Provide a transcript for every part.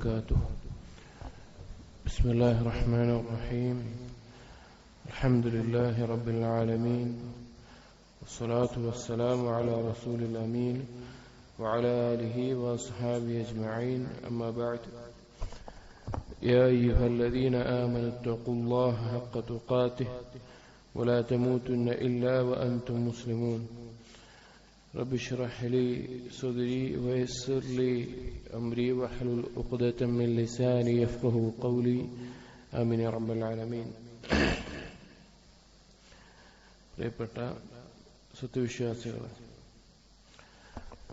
وبركاته. بسم الله الرحمن الرحيم. الحمد لله رب العالمين، والصلاة والسلام على رسول الأمين وعلى آله وأصحابه أجمعين. أما بعد، يا أيها الذين آمنوا اتقوا الله حق تقاته ولا تموتن إلا وأنتم مسلمون. رب اشرح لي صدري ويسر لي أمري واحلل عقدة من لساني يفقهوا قولي. آمين يا رب العالمين. പ്രിയപ്പെട്ട സത്യവിശ്വാസികളെ,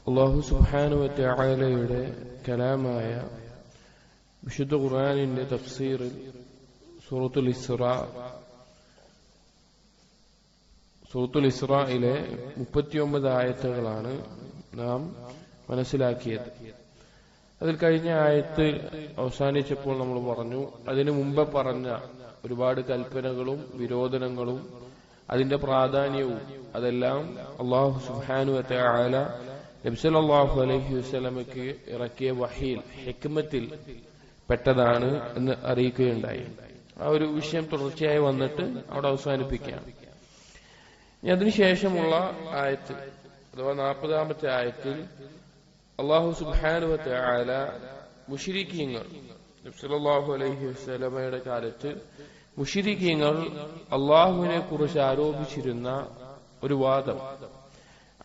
അല്ലാഹു സുബ്ഹാനഹു വ തആലയുടെ കലാമായ വിശുദ്ധ ഖുർആനിന്റെ തഫ്സീറിൽ സൂറത്തുൽ ഇസ്രായിലെ 39 ആയത്തുകളാണ് നാം മനസ്സിലാക്കിയത്. അതിൽ കഴിഞ്ഞ ആയത്ത് അവസാനിച്ചപ്പോൾ നമ്മൾ പറഞ്ഞു, അതിനു മുമ്പ് പറഞ്ഞ ഒരുപാട് കൽപ്പനകളും വിരോധനങ്ങളും അതിന്റെ പ്രാധാന്യവും അതെല്ലാം അല്ലാഹു സുബ്ഹാനഹു വ തആല നബി സല്ലല്ലാഹു അലൈഹി വസല്ലമയ്ക്ക് ഇറക്കിയ വഹീൽ ഹിക്മത്തിൽ പെട്ടതാണ് എന്ന് അറിയിക്കുകയുണ്ടായി. ആ ഒരു വിഷയം തുടർച്ചയായി വന്നിട്ട് അവിടെ അവസാനിപ്പിക്കാം. അതിനുശേഷമുള്ള ആയത്ത് അഥവാ 40-ാമത്തെ ആയത്തിൽ അല്ലാഹു സുബ്ഹാനഹു വ തആല മുശ്രിക്കീങ്ങൾ, നബി സല്ലല്ലാഹു അലൈഹി വസല്ലമയുടെ കാലത്ത് മുശ്രിക്കീങ്ങൾ അല്ലാഹുവിനെ കുറിച്ച് ആരോപിച്ചിരുന്ന ഒരു വാദം,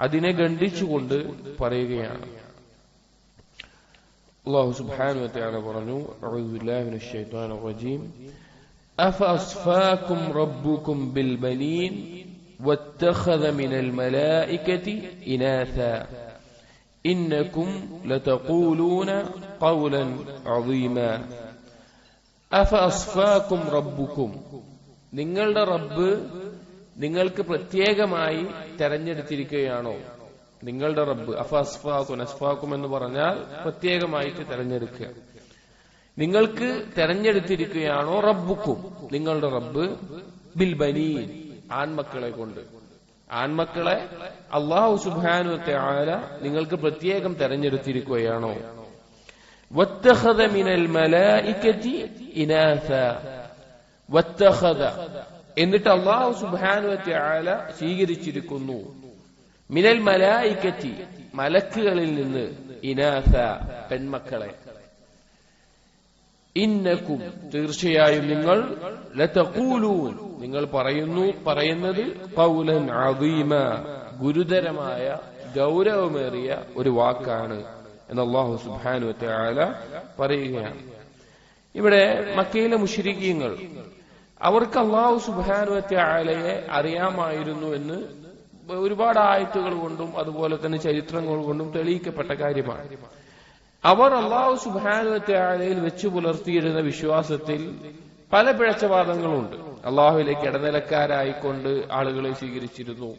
അതിനെ ഖണ്ഡിച്ചുകൊണ്ട് പറയുകയാണ്. അല്ലാഹു സുബ്ഹാനഹു വ തആല പറഞ്ഞു, അഊദു ബില്ലാഹി മിനശ് ശൈത്വാനിർ റജീം, അഫഅസ്ഫാകും റബ്ബുകും ബിൽ ബനീൻ വത്തഖദ മിനൽ മലായികതി ഇനാഥാ ഇന്നകും ലതഖൂലൂന ഖൗലൻ അദീമാ. അഫഅസ്ഫാകും റബ്ബുകും, നിങ്ങളുടെ റബ്ബ് നിങ്ങൾക്ക് പ്രത്യേകമായി തെരഞ്ഞെടുത്തിരിക്കുകയാണോ? നിങ്ങളുടെ റബ്ബ് അസ്ഫാക്കും എന്ന് പറഞ്ഞാൽ പ്രത്യേകമായിട്ട് തെരഞ്ഞെടുക്കുക. നിങ്ങൾക്ക് തെരഞ്ഞെടുത്തിരിക്കുകയാണോ റബ്ബുക്കും, നിങ്ങളുടെ റബ്ബ്, ബിൽ ബനീൻ, ആൺമക്കളെ കൊണ്ട്. ആൺമക്കളെ അല്ലാഹു സുബ്ഹാനഹു വ തആല നിങ്ങൾക്ക് പ്രത്യേകം തെരഞ്ഞെടുത്തിരിക്കുകയാണോ? വത്തഖദ മിനൽ മലായികതി ഇനാഥാ, വത്തഖദ, എന്നിട്ട് അല്ലാഹു സുബ്ഹാനഹു വ തആല സ്വീകരിച്ചിരിക്കുന്നു, മിനൽ മലായികതി, മലക്കുകളിൽ നിന്ന്, ഇനാഥ, പെൺമക്കളെ. ഇന്നകും, തീർച്ചയായും നിങ്ങൾ, ലതഖൂലൂൻ, നിങ്ങൾ പറയുന്നത്, ഖൗലൻ അദീമ, ഗുരുതരമായ ഗൗരവമേറിയ ഒരു വാക്കാണ് എന്ന് അല്ലാഹു സുബ്ഹാനഹു വ തആല പറയുകയാണ്. ഇവിടെ മക്കയിലെ മുശ്രിക്കീങ്ങൾ, അവർക്ക് അല്ലാഹു സുബ്ഹാനഹു വ തആലയെ അറിയാമായിരുന്നു എന്ന് ഒരുപാട് ആയത്തുകൾ കൊണ്ടും അതുപോലെ തന്നെ ചരിത്രങ്ങൾ കൊണ്ടും തെളിയിക്കപ്പെട്ട കാര്യമാണ്. അവർ അല്ലാഹു സുബ്ഹാനഹു വ തആലയിൽ വെച്ചു പുലർത്തിയിരുന്ന വിശ്വാസത്തിൽ പല പിഴച്ചവാദങ്ങളുണ്ട്. അല്ലാഹുവിലേക്ക് ഇടനിലക്കാരായിക്കൊണ്ട് ആളുകളെ സ്വീകരിച്ചിരുന്നു,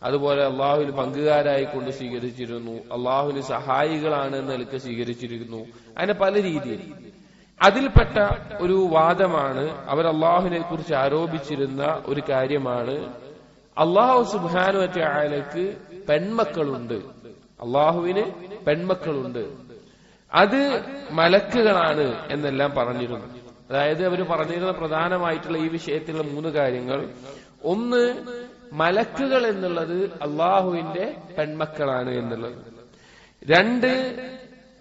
അതുപോലെ അല്ലാഹുവിൽ പങ്കുകാരായിക്കൊണ്ട് സ്വീകരിച്ചിരുന്നു, അല്ലാഹുവിന് സഹായികളാണ് എന്ന നിലക്ക് സ്വീകരിച്ചിരുന്നു. അങ്ങനെ പല രീതിയിൽ. അതിൽപ്പെട്ട ഒരു വാദമാണ്, അവർ അല്ലാഹുവിനെ കുറിച്ച് ആരോപിച്ചിരുന്ന ഒരു കാര്യമാണ്, അല്ലാഹു സുബ്ഹാനഹു വ തആലക്ക് പെൺമക്കളുണ്ട്, അല്ലാഹുവിന് പെൺമക്കളുണ്ട്, അത് മലക്കുകളാണ് എന്നെല്ലാം പറഞ്ഞിരുന്നു. അതായത് അവർ പറഞ്ഞിരുന്ന പ്രധാനമായിട്ടുള്ള ഈ വിഷയത്തിലുള്ള 3 കാര്യങ്ങൾ. ഒന്ന്, മലക്കുകൾ എന്നുള്ളത് അല്ലാഹുവിന്റെ പെൺമക്കളാണ് എന്നുള്ളത്. 2,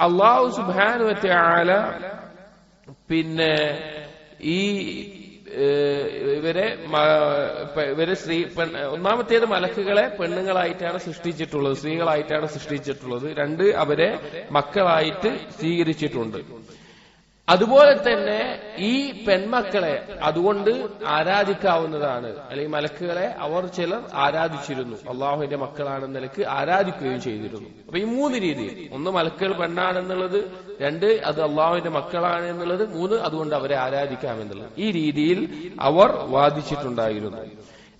അല്ലാഹു സുബ്ഹാനഹു വ തആല പിന്നെ ഈ ഇവരെ ഒന്നാമത്തേത് മലക്കുകളെ പെണ്ണുങ്ങളായിട്ടാണ് സൃഷ്ടിച്ചിട്ടുള്ളത്, സ്ത്രീകളായിട്ടാണ് സൃഷ്ടിച്ചിട്ടുള്ളത്. 2, അവരെ മക്കളായിട്ട് സ്വീകരിച്ചിട്ടുണ്ട്. അതുപോലെ തന്നെ ഈ പെൺമക്കളെ അതുകൊണ്ട് ആരാധിക്കാവുന്നതാണ്. അല്ലെങ്കിൽ മലക്കുകളെ അവർ ചിലർ ആരാധിച്ചിരുന്നു, അള്ളാഹുവിന്റെ മക്കളാണെന്ന നിലക്ക് ആരാധിക്കുകയും ചെയ്തിരുന്നു. അപ്പൊ ഈ 3 രീതിയിൽ, 1 മലക്കുകൾ പെണ്ണാണെന്നുള്ളത്, 2 അത് അള്ളാഹുവിന്റെ മക്കളാണ് എന്നുള്ളത്, 3 അതുകൊണ്ട് അവരെ ആരാധിക്കാമെന്നുള്ളത്. ഈ രീതിയിൽ അവർ വാദിച്ചിട്ടുണ്ടായിരുന്നു.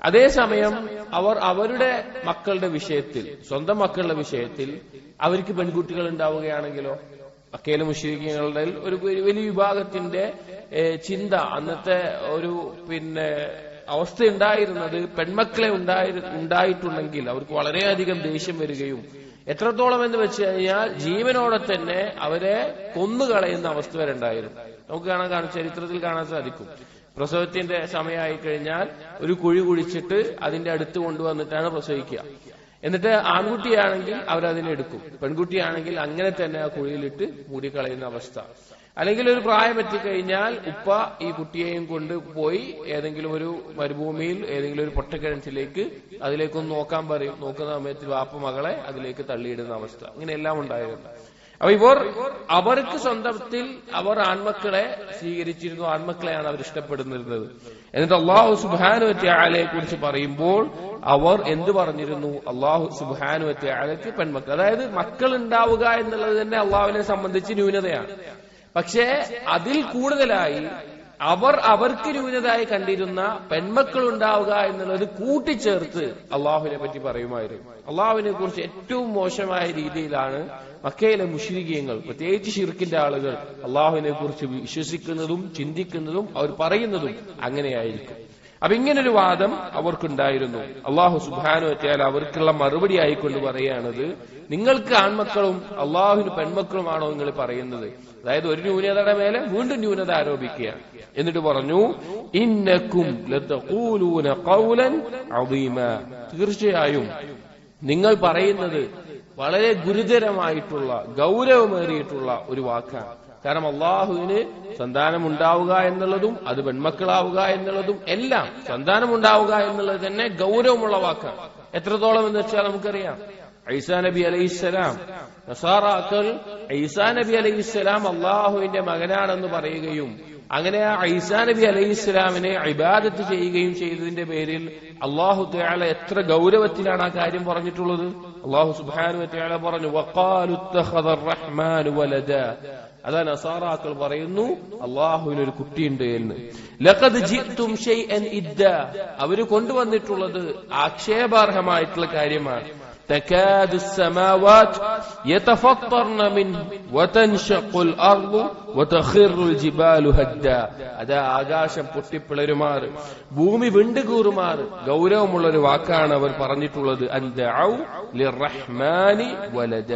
അതേസമയം അവർ അവരുടെ മക്കളുടെ വിഷയത്തിൽ, സ്വന്തം മക്കളുടെ വിഷയത്തിൽ അവർക്ക് പെൺകുട്ടികൾ ഉണ്ടാവുകയാണെങ്കിലോ, മക്കയിലെ മുശ്രിക്കീങ്ങളുടെ ഒരു വലിയ വിഭാഗത്തിന്റെ ചിന്ത, അന്നത്തെ ഒരു അവസ്ഥ ഉണ്ടായിരുന്നത്, പെൺമക്കളെ ഉണ്ടായിട്ടുണ്ടെങ്കിൽ അവർക്ക് വളരെയധികം ദേഷ്യം വരികയും എത്രത്തോളം എന്ന് വെച്ച് കഴിഞ്ഞാൽ ജീവനോടെ തന്നെ അവരെ കൊന്നുകളയുന്ന അവസ്ഥ വരെ ഉണ്ടായിരുന്നു. നമുക്ക് ചരിത്രത്തിൽ കാണാൻ സാധിക്കും. പ്രസവത്തിന്റെ സമയമായി കഴിഞ്ഞാൽ ഒരു കുഴി കുഴിച്ചിട്ട് അതിന്റെ അടുത്ത് കൊണ്ടുവന്നിട്ടാണ് പ്രസവിക്കുക. എന്നിട്ട് ആൺകുട്ടിയാണെങ്കിൽ അവരതിനെടുക്കും, പെൺകുട്ടിയാണെങ്കിൽ അങ്ങനെ തന്നെ ആ കുഴിയിലിട്ട് മൂടിക്കളയുന്ന അവസ്ഥ. അല്ലെങ്കിൽ ഒരു പ്രായം എത്തിക്കഴിഞ്ഞാൽ ഉപ്പ ഈ കുട്ടിയെയും കൊണ്ട് പോയി ഏതെങ്കിലും ഒരു മരുഭൂമിയിൽ ഏതെങ്കിലും ഒരു പൊട്ടക്കിണറ്റിലേക്ക് അതിലേക്കൊന്ന് നോക്കാൻ പറയും. നോക്കുന്ന സമയത്ത് വാപ്പ മകളെ അതിലേക്ക് തള്ളിയിടുന്ന അവസ്ഥ. ഇങ്ങനെയെല്ലാം ഉണ്ടായിരുന്നു. അപ്പൊ അവർക്ക് സ്വന്തത്തിൽ അവർ ആൺമക്കളെ സ്വീകരിച്ചിരുന്നു, ആൺമക്കളെയാണ് അവർ ഇഷ്ടപ്പെടുന്നിരുന്നത്. എന്നിട്ട് അള്ളാഹു സുബ്ഹാനഹു വ തആലയെ കുറിച്ച് പറയുമ്പോൾ അവർ എന്ത് പറഞ്ഞിരുന്നു? അള്ളാഹു സുബ്ഹാനഹു വ തആലയ്ക്ക് പെൺമക്കൾ, അതായത് മക്കൾ ഉണ്ടാവുക എന്നുള്ളത് തന്നെ അള്ളാഹുവിനെ സംബന്ധിച്ച് ന്യൂനതയാണ്. പക്ഷേ അതിൽ കൂടുതലായി അവർക്ക് ന്യൂനതയായി കണ്ടിരുന്ന പെൺമക്കൾ ഉണ്ടാവുക എന്നുള്ളത് കൂട്ടിച്ചേർത്ത് അള്ളാഹുവിനെ പറ്റി പറയുമായിരുന്നു. അള്ളാഹുവിനെ കുറിച്ച് ഏറ്റവും മോശമായ രീതിയിലാണ് മക്കയിലെ മുശ്രിക്കീങ്ങൾ, പ്രത്യേകിച്ച് ശിർക്കിന്റെ ആളുകൾ അള്ളാഹുവിനെ കുറിച്ച് വിശ്വസിക്കുന്നതും ചിന്തിക്കുന്നതും അവർ പറയുന്നതും അങ്ങനെയായിരിക്കും. അപ്പൊ ഇങ്ങനൊരു വാദം അവർക്കുണ്ടായിരുന്നു. അള്ളാഹു സുബ്ഹാനഹു വ തആല അവർക്കുള്ള മറുപടി ആയിക്കൊണ്ട് പറയുകയാണത്, നിങ്ങൾക്ക് ആൺമക്കളും അള്ളാഹുവിന് പെൺമക്കളുമാണോ നിങ്ങൾ പറയുന്നത്? അതായത് ഒരു ന്യൂനതയുടെ മേലെ വീണ്ടും ന്യൂനത ആരോപിക്കുക. എന്നിട്ട് പറഞ്ഞു, ഇന്നക്കും ലതഖൂലൂന ഖൗലൻ അദീമ, തീർച്ചയായും നിങ്ങൾ പറയുന്നത് വളരെ ഗുരുതരമായിട്ടുള്ള ഗൗരവമേറിയിട്ടുള്ള ഒരു വാക്കാണ്. കാരണം അള്ളാഹുവിന് സന്താനമുണ്ടാവുക എന്നുള്ളതും അത് പെൺമക്കളാവുക എന്നുള്ളതും എല്ലാം, സന്താനമുണ്ടാവുക എന്നുള്ളത് തന്നെ ഗൗരവമുള്ള വാക്കാണ്. എത്രത്തോളം എന്ന് വെച്ചാൽ നമുക്കറിയാം, ഈസാ നബി അലൈഹിസ്സലാം, നസാറാക്കൾ ഈസാ നബി അലൈഹിസ്സലാം അള്ളാഹുവിന്റെ മകനാണെന്ന് പറയുകയും അങ്ങനെ ആ ഈസാ നബി അലൈഹിസ്സലാമിനെ ഇബാദത്ത് ചെയ്യുകയും ചെയ്തതിന്റെ പേരിൽ അള്ളാഹു തആല എത്ര ഗൗരവത്തിലാണ് ആ കാര്യം പറഞ്ഞിട്ടുള്ളത്. അള്ളാഹു സുബ്ഹാനഹു വ തആല പറഞ്ഞു, വഖാലു ഇത്തഖദ അർറഹ്മാനു വലദ, അതാ നസാറാക്കൾ പറയുന്നു അള്ളാഹുവിനൊരു കുട്ടിയുണ്ട് എന്ന്. ലഖദ് ജിഅ്തും ശൈഅൻ ഇദ്ദാ, അവര് കൊണ്ടുവന്നിട്ടുള്ളത് ആക്ഷേപാർഹമായിട്ടുള്ള കാര്യമാണ്. تكاد السماوات يتفطرن منه وتنشق الأرض وتخر الجبال هدا, അതാ ആകാശം പൊട്ടിപ്പിളരുമാറ്, ഭൂമി വിണ്ടുകൂറുമാറ് ഗൗരവമുള്ളൊരു വാക്കാണ് അവർ പറഞ്ഞിട്ടുള്ളത്. അൻദഉ ലിർറഹ്മാനി വലദ,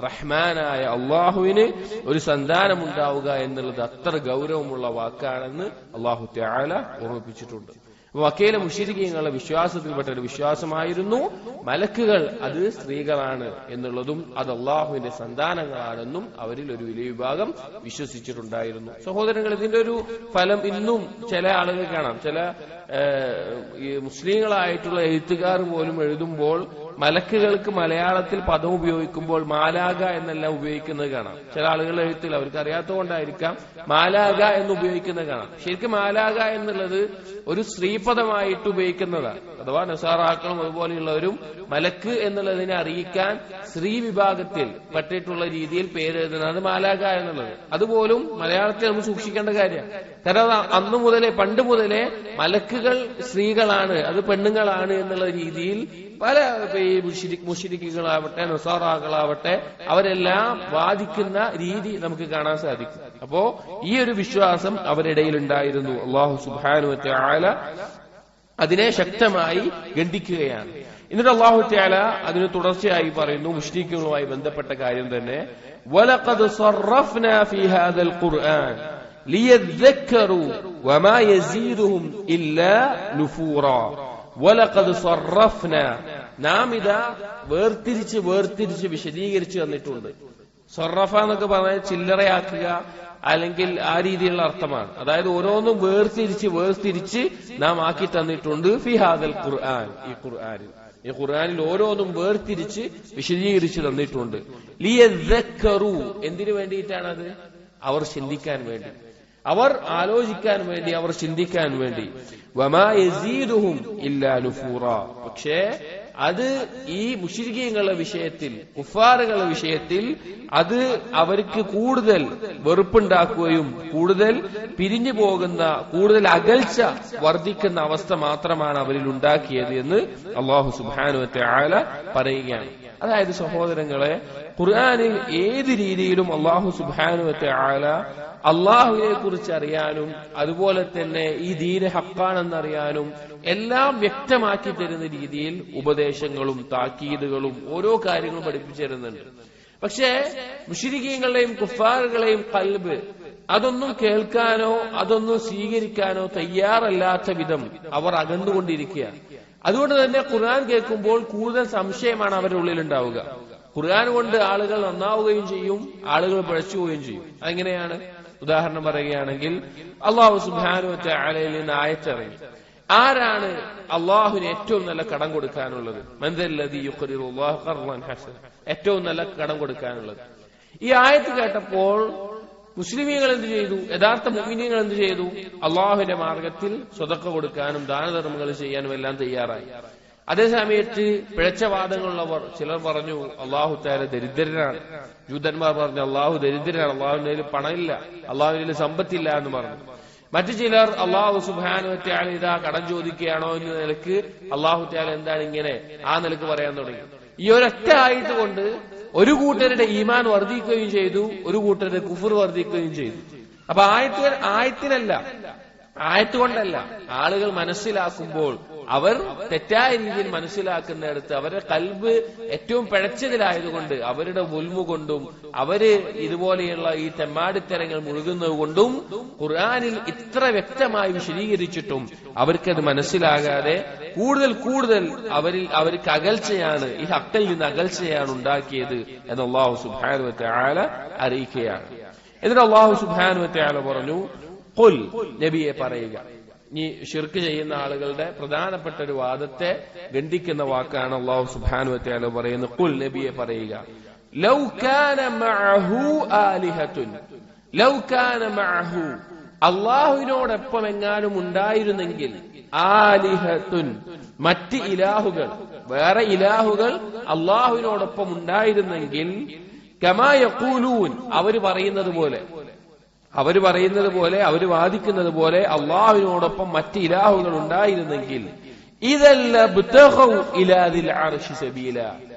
റഹ്മാനായ അള്ളാഹുവിന് ഒരു സന്താനമുണ്ടാവുക എന്നുള്ളത് അത്ര ഗൗരവമുള്ള വാക്കാണെന്ന് അള്ളാഹു തആല ഓർമ്മിപ്പിച്ചിട്ടുണ്ട്. മക്കയിലെ മുശ്രിക്കീങ്ങളുടെ വിശ്വാസത്തിൽപ്പെട്ട ഒരു വിശ്വാസമായിരുന്നു മലക്കുകൾ അത് സ്ത്രീകളാണ് എന്നുള്ളതും അത് അള്ളാഹുവിന്റെ സന്താനങ്ങളാണെന്നും അവരിൽ ഒരു വലിയ വിഭാഗം വിശ്വസിച്ചിട്ടുണ്ടായിരുന്നു. സഹോദരങ്ങൾ, ഇതിന്റെ ഒരു ഫലം ഇന്നും ചില ആളുകൾ കാണാം. ചില ഈ മുസ്ലിങ്ങളായിട്ടുള്ള എഴുത്തുകാർ പോലും എഴുതുമ്പോൾ മലക്കുകൾക്ക് മലയാളത്തിൽ പദം ഉപയോഗിക്കുമ്പോൾ മാലാക എന്നെല്ലാം ഉപയോഗിക്കുന്നത് കാണാം. ചില ആളുകളുടെ എഴുത്തിൽ അവർക്ക് അറിയാത്തതുകൊണ്ടായിരിക്കാം മാലാക എന്ന് ഉപയോഗിക്കുന്നത് കാണാം. ശരിക്കും മാലാക എന്നുള്ളത് ഒരു സ്ത്രീപദമായിട്ട് ഉപയോഗിക്കുന്നതാണ്. അഥവാ നസാറാക്കളും അതുപോലെയുള്ളവരും മലക്ക് എന്നുള്ളതിനെ അറിയിക്കാൻ സ്ത്രീ വിഭാഗത്തിൽ പെട്ടിട്ടുള്ള രീതിയിൽ പേരെഴുതുന്നത് മാലാക എന്നുള്ളത്. അതുപോലും മലയാളത്തിൽ നമ്മൾ സൂക്ഷിക്കേണ്ട കാര്യമാണ്. കാരണം അന്നു മുതലേ പണ്ട് മുതലേ മലക്കുകൾ സ്ത്രീകളാണ്, അത് പെണ്ണുങ്ങളാണ് എന്നുള്ള രീതിയിൽ പല മുശ്രിക്കുകളാവട്ടെ നസാറാക്കളാവട്ടെ അവരെല്ലാം വാദിക്കുന്ന രീതി നമുക്ക് കാണാൻ സാധിക്കും. അപ്പോ ഈ ഒരു വിശ്വാസം അവരിടയിൽ ഉണ്ടായിരുന്നു. അല്ലാഹു സുബ്ഹാനഹു വ തആല അതിനെ ശക്തമായി ഖണ്ഡിക്കുകയാണ്. എന്നിട്ട് അല്ലാഹു തആല അതിന് തുടർച്ചയായി പറയുന്നു, മുശ്രിക്കുകളുമായി ബന്ധപ്പെട്ട കാര്യം തന്നെ, വലഖദ് സർറഫ്നാ ഫീ ഹാദൽ ഖുർആൻ ലിയദ്ദക്കറു വമാ യസീദുഹും ഇല്ലാ നുഫൂറാ. വലഖദ് സർറഫ്ന, നാം ഇതാ വേർതിരിച്ച് വിശദീകരിച്ചു തന്നിട്ടുണ്ട്. സർറഫ എന്നൊക്കെ പറഞ്ഞാൽ ചില്ലറയാക്കുക അല്ലെങ്കിൽ ആ രീതിയിലുള്ള അർത്ഥമാണ്. അതായത് ഓരോന്നും വേർതിരിച്ച് നാം ആക്കി തന്നിട്ടുണ്ട് ഫി ഹാദൽ ഖുർആൻ, ഈ ഖുർആനിൽ ഓരോന്നും വേർതിരിച്ച് വിശദീകരിച്ചു തന്നിട്ടുണ്ട്. ലിയദ്ദക്കറു, എന്തിനു വേണ്ടിയിട്ടാണത്? അവർ ചിന്തിക്കാൻ വേണ്ടി, അവർ ആലോചിക്കാൻ വേണ്ടി, അവർ ചിന്തിക്കാൻ വേണ്ടി. വമാ യസീദുഹും ഇല്ലാ നുഫൂറാ, പക്ഷേ അത് ഈ മുശ്രിക്കീങ്ങളുടെ വിഷയത്തിൽ, കുഫാറുകളുടെ വിഷയത്തിൽ അത് അവർക്ക് കൂടുതൽ വെറുപ്പുണ്ടാക്കുകയും കൂടുതൽ പിരിഞ്ഞു പോകുന്ന, കൂടുതൽ അകൽച്ച വർദ്ധിക്കുന്ന അവസ്ഥ മാത്രമാണ് അവരിൽ ഉണ്ടാക്കിയത് എന്ന് അല്ലാഹു സുബ്ഹാനഹു വ തആല പറയുകയാണ്. അതായത് സഹോദരങ്ങളെ, ഖുർആനിൽ ഏത് രീതിയിലും അല്ലാഹു സുബ്ഹാനഹു വ തആല അള്ളാഹുവിനെ കുറിച്ച് അറിയാനും അതുപോലെ തന്നെ ഈ ദീന് ഹക്കാണെന്നറിയാനും എല്ലാം വ്യക്തമാക്കി തരുന്ന രീതിയിൽ ഉപദേശങ്ങളും താക്കീതുകളും ഓരോ കാര്യങ്ങളും പഠിപ്പിച്ചു തരുന്നുണ്ട്. പക്ഷേ മുശ്രിക്കീങ്ങളുടെയും കുഫാറുകളെയും ഖൽബ് അതൊന്നും കേൾക്കാനോ അതൊന്നും സ്വീകരിക്കാനോ തയ്യാറല്ലാത്ത വിധം അവർ അകന്നുകൊണ്ടിരിക്കുക. അതുകൊണ്ട് തന്നെ ഖുർആൻ കേൾക്കുമ്പോൾ കൂടുതൽ സംശയമാണ് അവരുടെ ഉള്ളിൽ ഉണ്ടാവുക. ഖുർആൻ കൊണ്ട് ആളുകൾ നന്നാവുകയും ചെയ്യും, ആളുകൾ പിഴച്ചു പോവുകയും ചെയ്യും. അതെങ്ങനെയാണ്? ഉദാഹരണം പറയുകയാണെങ്കിൽ അല്ലാഹു സുബ്ഹാനഹു വ തആലയിൽ നിന്ന് ആയത്തിറങ്ങി, ആരാണ് അള്ളാഹുവിന് ഏറ്റവും നല്ല കടം കൊടുക്കാനുള്ളത്? മൻദല്ലദീ യുഖ്രിദുല്ലാഹ ഖർളൻ ഹസന, ഏറ്റവും നല്ല കടം കൊടുക്കാനുള്ളത്. ഈ ആയത്ത് കേട്ടപ്പോൾ മുസ്ലിമീങ്ങൾ എന്ത് ചെയ്തു? യഥാർത്ഥ മുഅ്മിനീങ്ങൾ എന്ത് ചെയ്തു? അള്ളാഹുവിന്റെ മാർഗത്തിൽ സ്വതക്ക കൊടുക്കാനും ദാനധർമ്മങ്ങൾ ചെയ്യാനും എല്ലാം തയ്യാറായി. അതേസമയത്ത് പിഴച്ചവാദങ്ങളുള്ളവർ ചിലർ പറഞ്ഞു അള്ളാഹു തആല ദരിദ്രനാണ്. ജൂതന്മാർ പറഞ്ഞു അള്ളാഹു ദരിദ്രനാണ്, അള്ളാഹുവിന്റെ കയ്യിൽ പണമില്ല, അള്ളാഹുവിന്റെ സമ്പത്തില്ല എന്ന് പറഞ്ഞു. മറ്റു ചിലർ അള്ളാഹു സുബ്ഹാനഹു വ തആല ഇതാ കടം ചോദിക്കുകയാണോ എന്ന നിലക്ക് അള്ളാഹു തആല എന്താണ് ഇങ്ങനെ ആ നിലക്ക് പറയാൻ തുടങ്ങി. ഈ ഒരൊറ്റ ആയത്ത് കൊണ്ട് ഒരു കൂട്ടരുടെ ഈമാൻ വർദ്ധിക്കുകയും ചെയ്തു, ഒരു കൂട്ടരുടെ കുഫർ വർദ്ധിക്കുകയും ചെയ്തു. അപ്പൊ ആയത്തിനല്ല, ആയത്ത് കൊണ്ടല്ല, ആളുകൾ മനസ്സിലാക്കുമ്പോൾ അവർ തെറ്റായ രീതിയിൽ മനസ്സിലാക്കുന്നിടത്ത് അവരുടെ കൽബ് ഏറ്റവും പിഴച്ചതിലായതുകൊണ്ട് അവരുടെ ഉൽമു കൊണ്ടും അവര് ഇതുപോലെയുള്ള ഈ തെമ്മാടിത്തരങ്ങൾ മുഴുകുന്നത് കൊണ്ടും ഖുർആനിൽ ഇത്ര വ്യക്തമായി വിശദീകരിച്ചിട്ടും അവർക്കത് മനസ്സിലാകാതെ കൂടുതൽ അവർക്ക് അകൽച്ചയാണ്, ഈ ഹക്കിൽ നിന്ന് അകൽച്ചയാണ് ഉണ്ടാക്കിയത് എന്ന് അല്ലാഹു സുബ്ഹാനഹു വ തആല അറിയിക്കുകയാണ്. എന്നിട്ട് അല്ലാഹു സുബ്ഹാനഹു വ തആല പറഞ്ഞു, ഖുൽ, നബിയെ പറയുക. ഈ ശിർക്ക് ചെയ്യുന്ന ആളുകളുടെ പ്രധാനപ്പെട്ട ഒരു വാദത്തെ ഖണ്ഡിക്കുന്ന വാക്കാണ് അല്ലാഹു സുബ്ഹാനഹു വ തആല പറയുന്നത്. ഖുൽ, നബിയെ പറയുക, ലൗ കാന മഅഹു ആലിഹത്തുൻ, ലൗ കാന മഅഹു, അല്ലാഹുവിനോടൊപ്പം എങ്ങാനും ഉണ്ടായിരുന്നെങ്കിൽ, ആലിഹത്തുൻ, മറ്റ് ഇലാഹുകൾ, വേറെ ഇലാഹുകൾ അല്ലാഹുവിനോടൊപ്പം ഉണ്ടായിരുന്നെങ്കിൽ, കമാ യഖൂലൂൻ, അവര് പറയുന്നത് പോലെ, അവര് വാദിക്കുന്നത് പോലെ അള്ളാഹുവിനോടൊപ്പം മറ്റ് ഇലാഹുകൾ ഉണ്ടായിരുന്നെങ്കിൽ, ഇദല്ലബ്തഗൗ ഇലാ ദിൽ അർശി സബീല,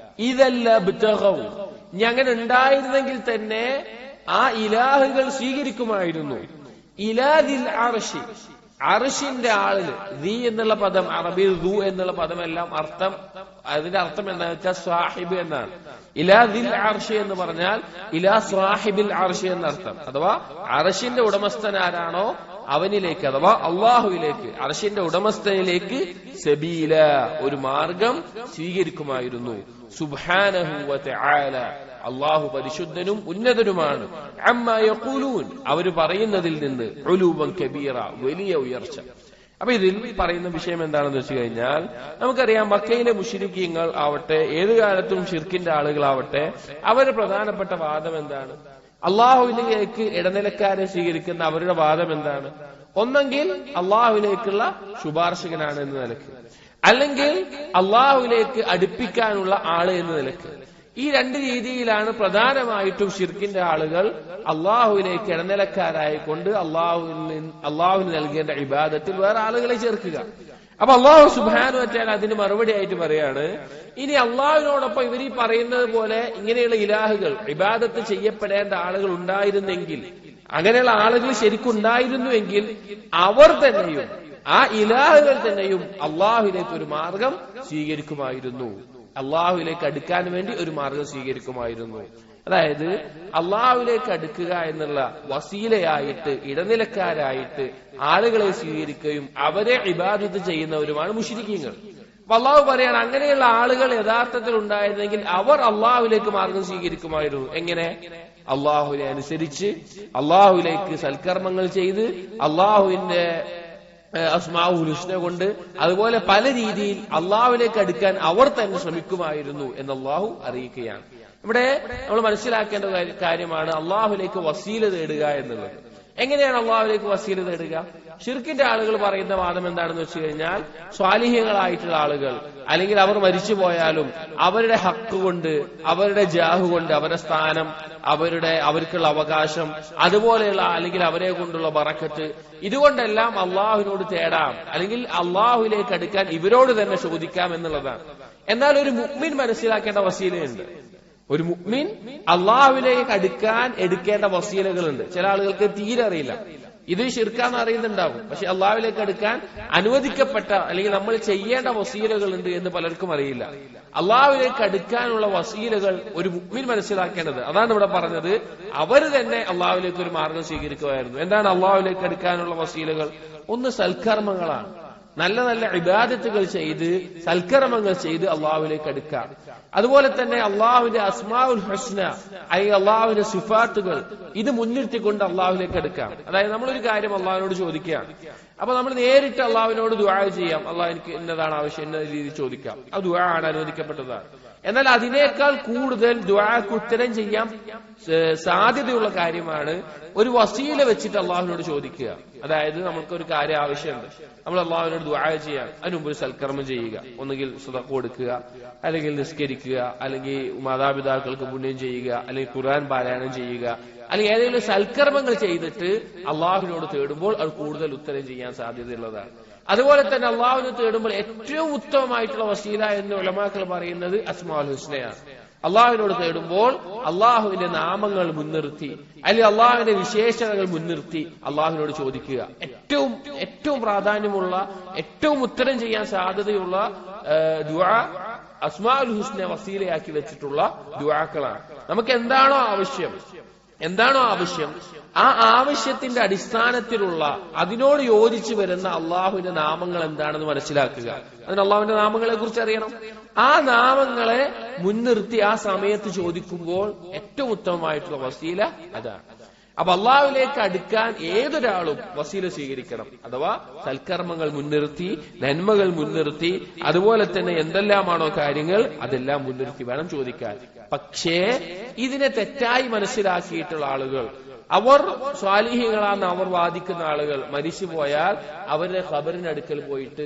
ഇദല്ലബ്തഗൗ, ഇനി അങ്ങനെ ഉണ്ടായിരുന്നെങ്കിൽ തന്നെ ആ ഇലാഹുകൾ സ്വീകരിക്കുമായിരുന്നു. ഇലാ ദിൽ അർശി, അർശിന്റെ ആളില്. ദി എന്നുള്ള പദം, അറബിയിൽ ദു എന്നുള്ള പദമെല്ലാം അതിന്റെ അർത്ഥം എന്താണെന്ന് വെച്ചാൽ സ്വാഹിബ് എന്നാണ്. ഇലാ ദിൽ അർശി എന്ന് പറഞ്ഞാൽ ഇലാ സ്വാഹിബിൽ അർശി എന്നർത്ഥം. അഥവാ അർശിന്റെ ഉടമസ്ഥൻ ആരാണോ അവനിലേക്ക്, അഥവാ അള്ളാഹുവിലേക്ക്, അർശിന്റെ ഉടമസ്ഥനിലേക്ക് സബീല, ഒരു മാർഗം സ്വീകരിക്കുമായിരുന്നു. സുബ്ഹാനഹു വ തആല, അള്ളാഹു പരിശുദ്ധനും ഉന്നതനുമാണ്. അമ്മാ യഖൂലൂൻ, അവര് പറയുന്നതിൽ നിന്ന്, ഉലൂവൻ കബീറ, വലിയ ഉയർച്ച. അപ്പൊ ഇതിൽ പറയുന്ന വിഷയം എന്താണെന്ന് വെച്ച് കഴിഞ്ഞാൽ, നമുക്കറിയാം മക്കയിലെ മുശ്രിക്കീങ്ങൾ ആവട്ടെ, ഏത് കാലത്തും ഷിർക്കിന്റെ ആളുകളാവട്ടെ, അവരുടെ പ്രധാനപ്പെട്ട വാദം എന്താണ്? അള്ളാഹുവിലേക്ക് ഇടനിലക്കാരെ സ്വീകരിക്കുന്ന അവരുടെ വാദം എന്താണ്? ഒന്നെങ്കിൽ അള്ളാഹുവിലേക്കുള്ള ശുപാർശകനാണ് എന്ന നിലക്ക്, അല്ലെങ്കിൽ അള്ളാഹുവിലേക്ക് അടുപ്പിക്കാനുള്ള ആള് എന്ന നിലക്ക്. ഈ രണ്ട് രീതിയിലാണ് പ്രധാനമായിട്ടും ഷിർക്കിന്റെ ആളുകൾ അള്ളാഹുവിലേക്ക് ഇടനിലക്കാരായിക്കൊണ്ട് അള്ളാഹുവിന് നൽകേണ്ട ഇബാദത്തിൽ വേറെ ആളുകളെ ചേർക്കുക. അപ്പൊ അള്ളാഹു സുബ്ഹാനഹു വ തആല അതിന് മറുപടി ആയിട്ട് പറയാണ്, ഇനി അള്ളാഹുവിനോടൊപ്പം ഇവർ ഈ പറയുന്നത് പോലെ ഇങ്ങനെയുള്ള ഇലാഹുകൾ, ഇബാദത്ത് ചെയ്യപ്പെടേണ്ട ആളുകൾ ഉണ്ടായിരുന്നെങ്കിൽ, അങ്ങനെയുള്ള ആളുകൾ ശരിക്കുണ്ടായിരുന്നുവെങ്കിൽ, അവർ തന്നെയും ആ ഇലാഹുകൾ തന്നെയും അള്ളാഹുവിലേക്ക് ഒരു മാർഗം സ്വീകരിക്കുമായിരുന്നു, അള്ളാഹുവിലേക്ക് അടുക്കാൻ വേണ്ടി ഒരു മാർഗം സ്വീകരിക്കുമായിരുന്നു. അതായത് അള്ളാഹുവിലേക്ക് അടുക്കുക എന്നുള്ള വസീലയായിട്ട്, ഇടനിലക്കാരായിട്ട് ആളുകളെ സ്വീകരിക്കുകയും അവരെ ഇബാദത്ത് ചെയ്യുന്നവരുമാണ് മുശ്രിക്കീങ്ങൾ. അപ്പൊ അള്ളാഹു പറയാണ്, അങ്ങനെയുള്ള ആളുകൾ യഥാർത്ഥത്തിൽ ഉണ്ടായിരുന്നെങ്കിൽ അവർ അള്ളാഹുവിലേക്ക് മാർഗം സ്വീകരിക്കുമായിരുന്നു. എങ്ങനെ? അള്ളാഹുവിനെ അനുസരിച്ച്, അള്ളാഹുവിലേക്ക് സൽക്കർമ്മങ്ങൾ ചെയ്ത്, അള്ളാഹുവിന്റെ അസ്മാഉൽ ഹുസ്ന കൊണ്ട്, അതുപോലെ പല രീതിയിൽ അള്ളാഹുവിലേക്ക് അടുക്കാൻ അവർ തന്നെ ശ്രമിക്കുമായിരുന്നു എന്ന് അള്ളാഹു അറിയിക്കുകയാണ്. ഇവിടെ നമ്മൾ മനസ്സിലാക്കേണ്ട കാര്യമാണ് അള്ളാഹുവിലേക്ക് വസീല തേടുക എന്നുള്ളത്. എങ്ങനെയാണ് അള്ളാഹുവിലേക്ക് വസീല തേടുക? ഷിർക്കിന്റെ ആളുകൾ പറയുന്ന വാദം എന്താണെന്ന് വെച്ച് കഴിഞ്ഞാൽ, സ്വാലിഹ്യങ്ങളായിട്ടുള്ള ആളുകൾ, അല്ലെങ്കിൽ അവർ മരിച്ചു പോയാലും അവരുടെ ഹക്ക് കൊണ്ട്, അവരുടെ ജാഹു കൊണ്ട്, അവരുടെ സ്ഥാനം, അവർക്കുള്ള അവകാശം, അതുപോലെയുള്ള അല്ലെങ്കിൽ അവരെ കൊണ്ടുള്ള ബറക്കത്ത്, ഇതുകൊണ്ടെല്ലാം അള്ളാഹുവിനോട് തേടാം, അല്ലെങ്കിൽ അള്ളാഹുവിലേക്ക് അടുക്കാൻ ഇവരോട് തന്നെ ചോദിക്കാം എന്നുള്ളതാണ്. എന്നാൽ ഒരു മുഅ്മിൻ മനസ്സിലാക്കേണ്ട വസീലയുണ്ട്. ഒരു മുഅ്മിൻ അള്ളാഹുവിലേക്ക് അടുക്കാൻ എടുക്കേണ്ട വസീലകളുണ്ട്. ചില ആളുകൾക്ക് തീരെ അറിയില്ല, ഇത് ശിർക്കാന്ന് അറിയുന്നുണ്ടാവും, പക്ഷെ അള്ളാഹുവിലേക്ക് അടുക്കാൻ അനുവദിക്കപ്പെട്ട അല്ലെങ്കിൽ നമ്മൾ ചെയ്യേണ്ട വസീലകളുണ്ട് എന്ന് പലർക്കും അറിയില്ല. അള്ളാഹുവിലേക്ക് അടുക്കാനുള്ള വസീലകൾ ഒരു മുഅ്മിൻ മനസ്സിലാക്കേണ്ടത്. അതാണ് ഇവിടെ പറഞ്ഞത്, അവർ തന്നെ അള്ളാഹുവിലേക്ക് ഒരു മാർഗം സ്വീകരിക്കുമായിരുന്നു. എന്താണ് അള്ളാഹുവിലേക്ക് അടുക്കാനുള്ള വസീലകൾ? ഒന്ന് സൽക്കർമ്മങ്ങളാണ്. നല്ല നല്ല ഇബാദത്തുകൾ ചെയ്ത് സൽക്കർമ്മങ്ങൾ ചെയ്ത് അള്ളാഹുവിലേക്ക് അടുക്കാം. അതുപോലെ തന്നെ അള്ളാഹുവിന്റെ അസ്മാഉൽ ഹുസ്ന, അള്ളാഹുവിന്റെ സിഫാത്തുകൾ ഇത് മുൻനിർത്തിക്കൊണ്ട് അള്ളാഹുവിലേക്ക് അടുക്കാം. അതായത് നമ്മളൊരു കാര്യം അള്ളാഹുവിനോട് ചോദിക്കാം, അപ്പൊ നമ്മൾ നേരിട്ട് അള്ളാഹുവിനോട് ദുആ ചെയ്യാം. അള്ളാഹ് എനിക്ക് ഇന്നതാണ് ആവശ്യം എന്ന രീതിയിൽ ചോദിക്കാം. ആ ദുആ ആണ്, അനുവദിക്കപ്പെട്ടതാണ്. എന്നാൽ അതിനേക്കാൾ കൂടുതൽ ദുആക്ക് ഉത്തരം ചെയ്യാൻ സാധ്യതയുള്ള കാര്യമാണ് ഒരു വസീല വെച്ചിട്ട് അള്ളാഹുവിനോട് ചോദിക്കുക. അതായത് നമുക്കൊരു കാര്യം ആവശ്യമുണ്ട്, നമ്മൾ അള്ളാഹുവിനോട് ദുആ ചെയ്യാം, അതിന് മുമ്പ് ഒരു സൽക്കർമ്മം ചെയ്യുക. ഒന്നുകിൽ സദഖ കൊടുക്കുക, അല്ലെങ്കിൽ നിസ്കരിക്കുക, അല്ലെങ്കിൽ മാതാപിതാക്കൾക്ക് പുണ്യം ചെയ്യുക, അല്ലെങ്കിൽ ഖുർആൻ പാരായണം ചെയ്യുക, അല്ലെങ്കിൽ ഏതെങ്കിലും സൽക്കർമ്മങ്ങൾ ചെയ്തിട്ട് അള്ളാഹുവിനോട് തേടുമ്പോൾ അത് കൂടുതൽ ഉത്തരം ചെയ്യാൻ സാധ്യതയുള്ളതാണ്. അതുപോലെ തന്നെ അള്ളാഹുവിനെ തേടുമ്പോൾ ഏറ്റവും ഉത്തമമായിട്ടുള്ള വസീല എന്ന് ഉലമാക്കൾ പറയുന്നത് അസ്മാഉൽ ഹുസ്നയാണ്. അള്ളാഹുവിനോട് തേടുമ്പോൾ അള്ളാഹുവിന്റെ നാമങ്ങൾ മുൻനിർത്തി അല്ലെങ്കിൽ അള്ളാഹുവിന്റെ വിശേഷണങ്ങൾ മുൻനിർത്തി അള്ളാഹുവിനോട് ചോദിക്കുക. ഏറ്റവും പ്രാധാന്യമുള്ള, ഏറ്റവും ഉത്തരം ചെയ്യാൻ സാധ്യതയുള്ള ദുആ അസ്മാഉൽ ഹുസ്ന വസീലയാക്കി വെച്ചിട്ടുള്ള ദുആക്കളാണ്. നമുക്ക് എന്താണോ ആവശ്യം ആ ആവശ്യത്തിന്റെ അടിസ്ഥാനത്തിലുള്ള അതിനോട് യോജിച്ചു വരുന്ന അള്ളാഹുവിന്റെ നാമങ്ങൾ എന്താണെന്ന് മനസ്സിലാക്കുക. അതിന് അള്ളാഹുവിന്റെ നാമങ്ങളെ കുറിച്ച് അറിയണം. ആ നാമങ്ങളെ മുൻനിർത്തി ആ സമയത്ത് ചോദിക്കുമ്പോൾ ഏറ്റവും ഉത്തമമായിട്ടുള്ള വസീല അതാണ്. അപ്പൊ അള്ളാഹുവിലേക്ക് അടുക്കാൻ ഏതൊരാളും വസീല സ്വീകരിക്കണം. അഥവാ സൽക്കർമ്മങ്ങൾ മുൻനിർത്തി, നന്മകൾ മുൻനിർത്തി, അതുപോലെ തന്നെ എന്തെല്ലാമാണോ കാര്യങ്ങൾ അതെല്ലാം മുൻനിർത്തി വേണം ചോദിക്കാൻ. പക്ഷേ ഇതിനെ തെറ്റായി മനസ്സിലാക്കിയിട്ടുള്ള ആളുകൾ, അവർ സ്വാലിഹീങ്ങളാണെന്ന് അവർ വാദിക്കുന്ന ആളുകൾ മരിച്ചുപോയാൽ അവരുടെ ഖബറിനടുക്കൽ പോയിട്ട്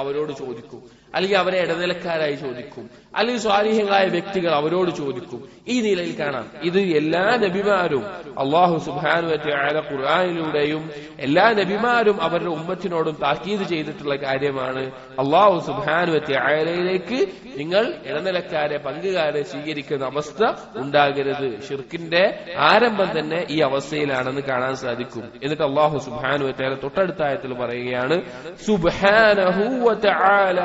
അവരോട് ചോദിക്കും, അല്ലെങ്കിൽ അവരെ ഇടനിലക്കാരായി ചോദിക്കും, അല്ലെങ്കിൽ സ്വാലിഹീങ്ങളായ വ്യക്തികൾ അവരോട് ചോദിക്കും. ഈ നിലയിൽ കാണാം ഇത് എല്ലാ നബിമാരും അല്ലാഹു സുബ്ഹാനഹു വ തആല ഖുർആനിലൂടെയും എല്ലാ നബിമാരും അവരുടെ ഉമ്മത്തിനോടും താക്കീത് ചെയ്തിട്ടുള്ള കാര്യമാണ്. അല്ലാഹു സുബ്ഹാനഹു വ തആലയിലേക്ക് നിങ്ങൾ ഇടനിലക്കാരെ, പങ്കുകാരെ സ്വീകരിക്കുന്ന അവസ്ഥ ഉണ്ടാകരുത്. ശിർക്കിന്റെ ആരംഭം തന്നെ ഈ അവസ്ഥയിലാണെന്ന് കാണാൻ സാധിക്കും. എന്നിട്ട് അല്ലാഹു സുബ്ഹാനഹു വ തആല തൊട്ടടുത്ത ആയത്തിൽ പറയുകയാണ്, സുബ്ഹാനഹു വ തആല.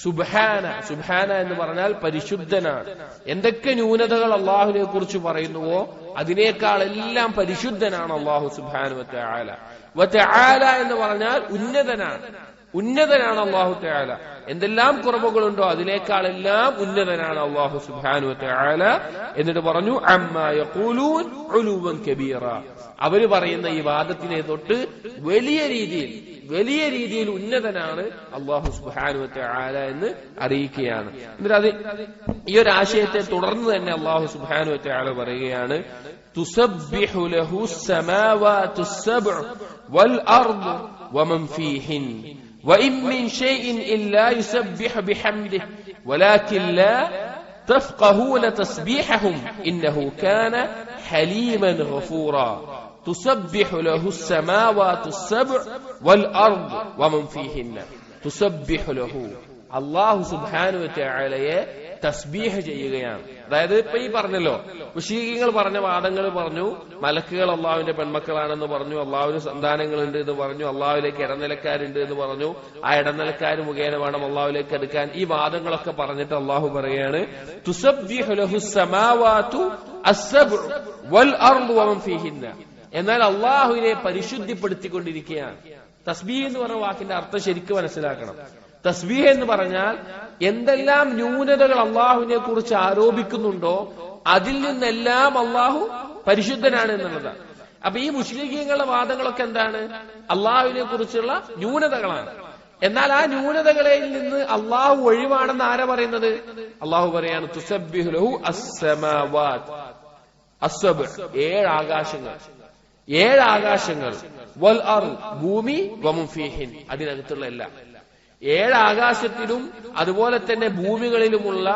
സുബ്ഹാന എന്ന് പറഞ്ഞാൽ പരിശുദ്ധനാണ്. എന്തൊക്കെ ന്യൂനതകൾ അള്ളാഹുവിനെ കുറിച്ച് പറയുന്നുവോ അതിനേക്കാൾ എല്ലാം പരിശുദ്ധനാണ് അള്ളാഹു സുബ്ഹാനഹു വ തആല. വ തആല എന്ന് പറഞ്ഞാൽ ഉന്നതനാണ് അള്ളാഹു തആല. എന്തെല്ലാം കുറവുകളുണ്ടോ അതിനേക്കാളെല്ലാം ഉന്നതനാണ് അള്ളാഹു സുബ്ഹാനഹു വ തആല. എന്നിട്ട് പറഞ്ഞു, അമ്മാ യഖൂലൂൻ ഉലുവൻ കബീറ. അവര് പറയുന്ന ഈ വാദത്തിനെ തൊട്ട് വലിയ രീതിയിൽ ഉന്നതനാണ് അല്ലാഹു സുബ്ഹാനഹു വ തആല എന്ന് അറിയിക്കുകയാണ്. എന്നിട്ട് ഈ ഒരു ആശയത്തെ തുടർന്ന് തന്നെ അല്ലാഹു സുബ്ഹാനഹു വ തആല പറയുകയാണ്, തുസബ്ബിഹു ലഹു സ്സമാവാതു السبع والأرض ومن فيهن وإن من شيء إلا يسبح بحمده ولكن لا تفقهون تسبيحهم إنه كان حليما غفورا. تسبح له السماوات السبع والأرض ومن فيهن. تسبح له അല്ലാഹു സുബ്ഹാനഹു വ തആലയെ തസ്ബീഹ് ചെയ്യുകയാണ്. അതായത് ഇപ്പൊ ഈ പറഞ്ഞല്ലോ, മുശ്രിക്കുകൾ പറഞ്ഞ വാദങ്ങൾ പറഞ്ഞു, മലക്കുകൾ അള്ളാഹുവിന്റെ പെൺമക്കളാണെന്ന് പറഞ്ഞു, അള്ളാഹുവിന് സന്താനങ്ങളുണ്ട് എന്ന് പറഞ്ഞു, അള്ളാഹുവിലേക്ക് ഇടനിലക്കാരുണ്ട് എന്ന് പറഞ്ഞു, ആ ഇടനിലക്കാർ മുഖേന വേണം അള്ളാഹുവിലേക്ക് എടുക്കാൻ. ഈ വാദങ്ങളൊക്കെ പറഞ്ഞിട്ട് അള്ളാഹു പറയാണ്, തുസബ്ബിഹു ലഹു സ്സമാവാതു അസ്സബ്ഉ വൽ അർദു വമൻ ഫീഹിന്ന. എന്നാൽ അള്ളാഹുവിനെ പരിശുദ്ധിപ്പെടുത്തിക്കൊണ്ടിരിക്കുകയാണ്. തസ്ബീഹ് എന്ന് പറഞ്ഞ വാക്കിന്റെ അർത്ഥം ശരിക്കും മനസ്സിലാക്കണം. തസ്ബീഹ് എന്ന് പറഞ്ഞാൽ എന്തെല്ലാം ന്യൂനതകൾ അള്ളാഹുവിനെ കുറിച്ച് ആരോപിക്കുന്നുണ്ടോ അതിൽ നിന്നെല്ലാം അള്ളാഹു പരിശുദ്ധനാണ് എന്നുള്ളതാണ്. അപ്പൊ ഈ മുശ്രിക്കുകളുടെ വാദങ്ങളൊക്കെ എന്താണ്? അള്ളാഹുവിനെ കുറിച്ചുള്ള ന്യൂനതകളാണ്. എന്നാൽ ആ ന്യൂനതകളിൽ നിന്ന് അള്ളാഹു ഒഴിവാണെന്ന് ആരാ പറയുന്നത്? അള്ളാഹു പറയാണ്, തുസബ്ബിഹു ലഹു അസ്സമാവാത് അസ്സബ്ഉ, ഏഴ് ആകാശങ്ങൾ, വൽ അർദ് ഭൂമി, വമൻ ഫീഹിൻ അതിനകത്തുള്ള എല്ലാം. 7 ആകാശത്തിലും അതുപോലെ തന്നെ ഭൂമികളിലുമുള്ള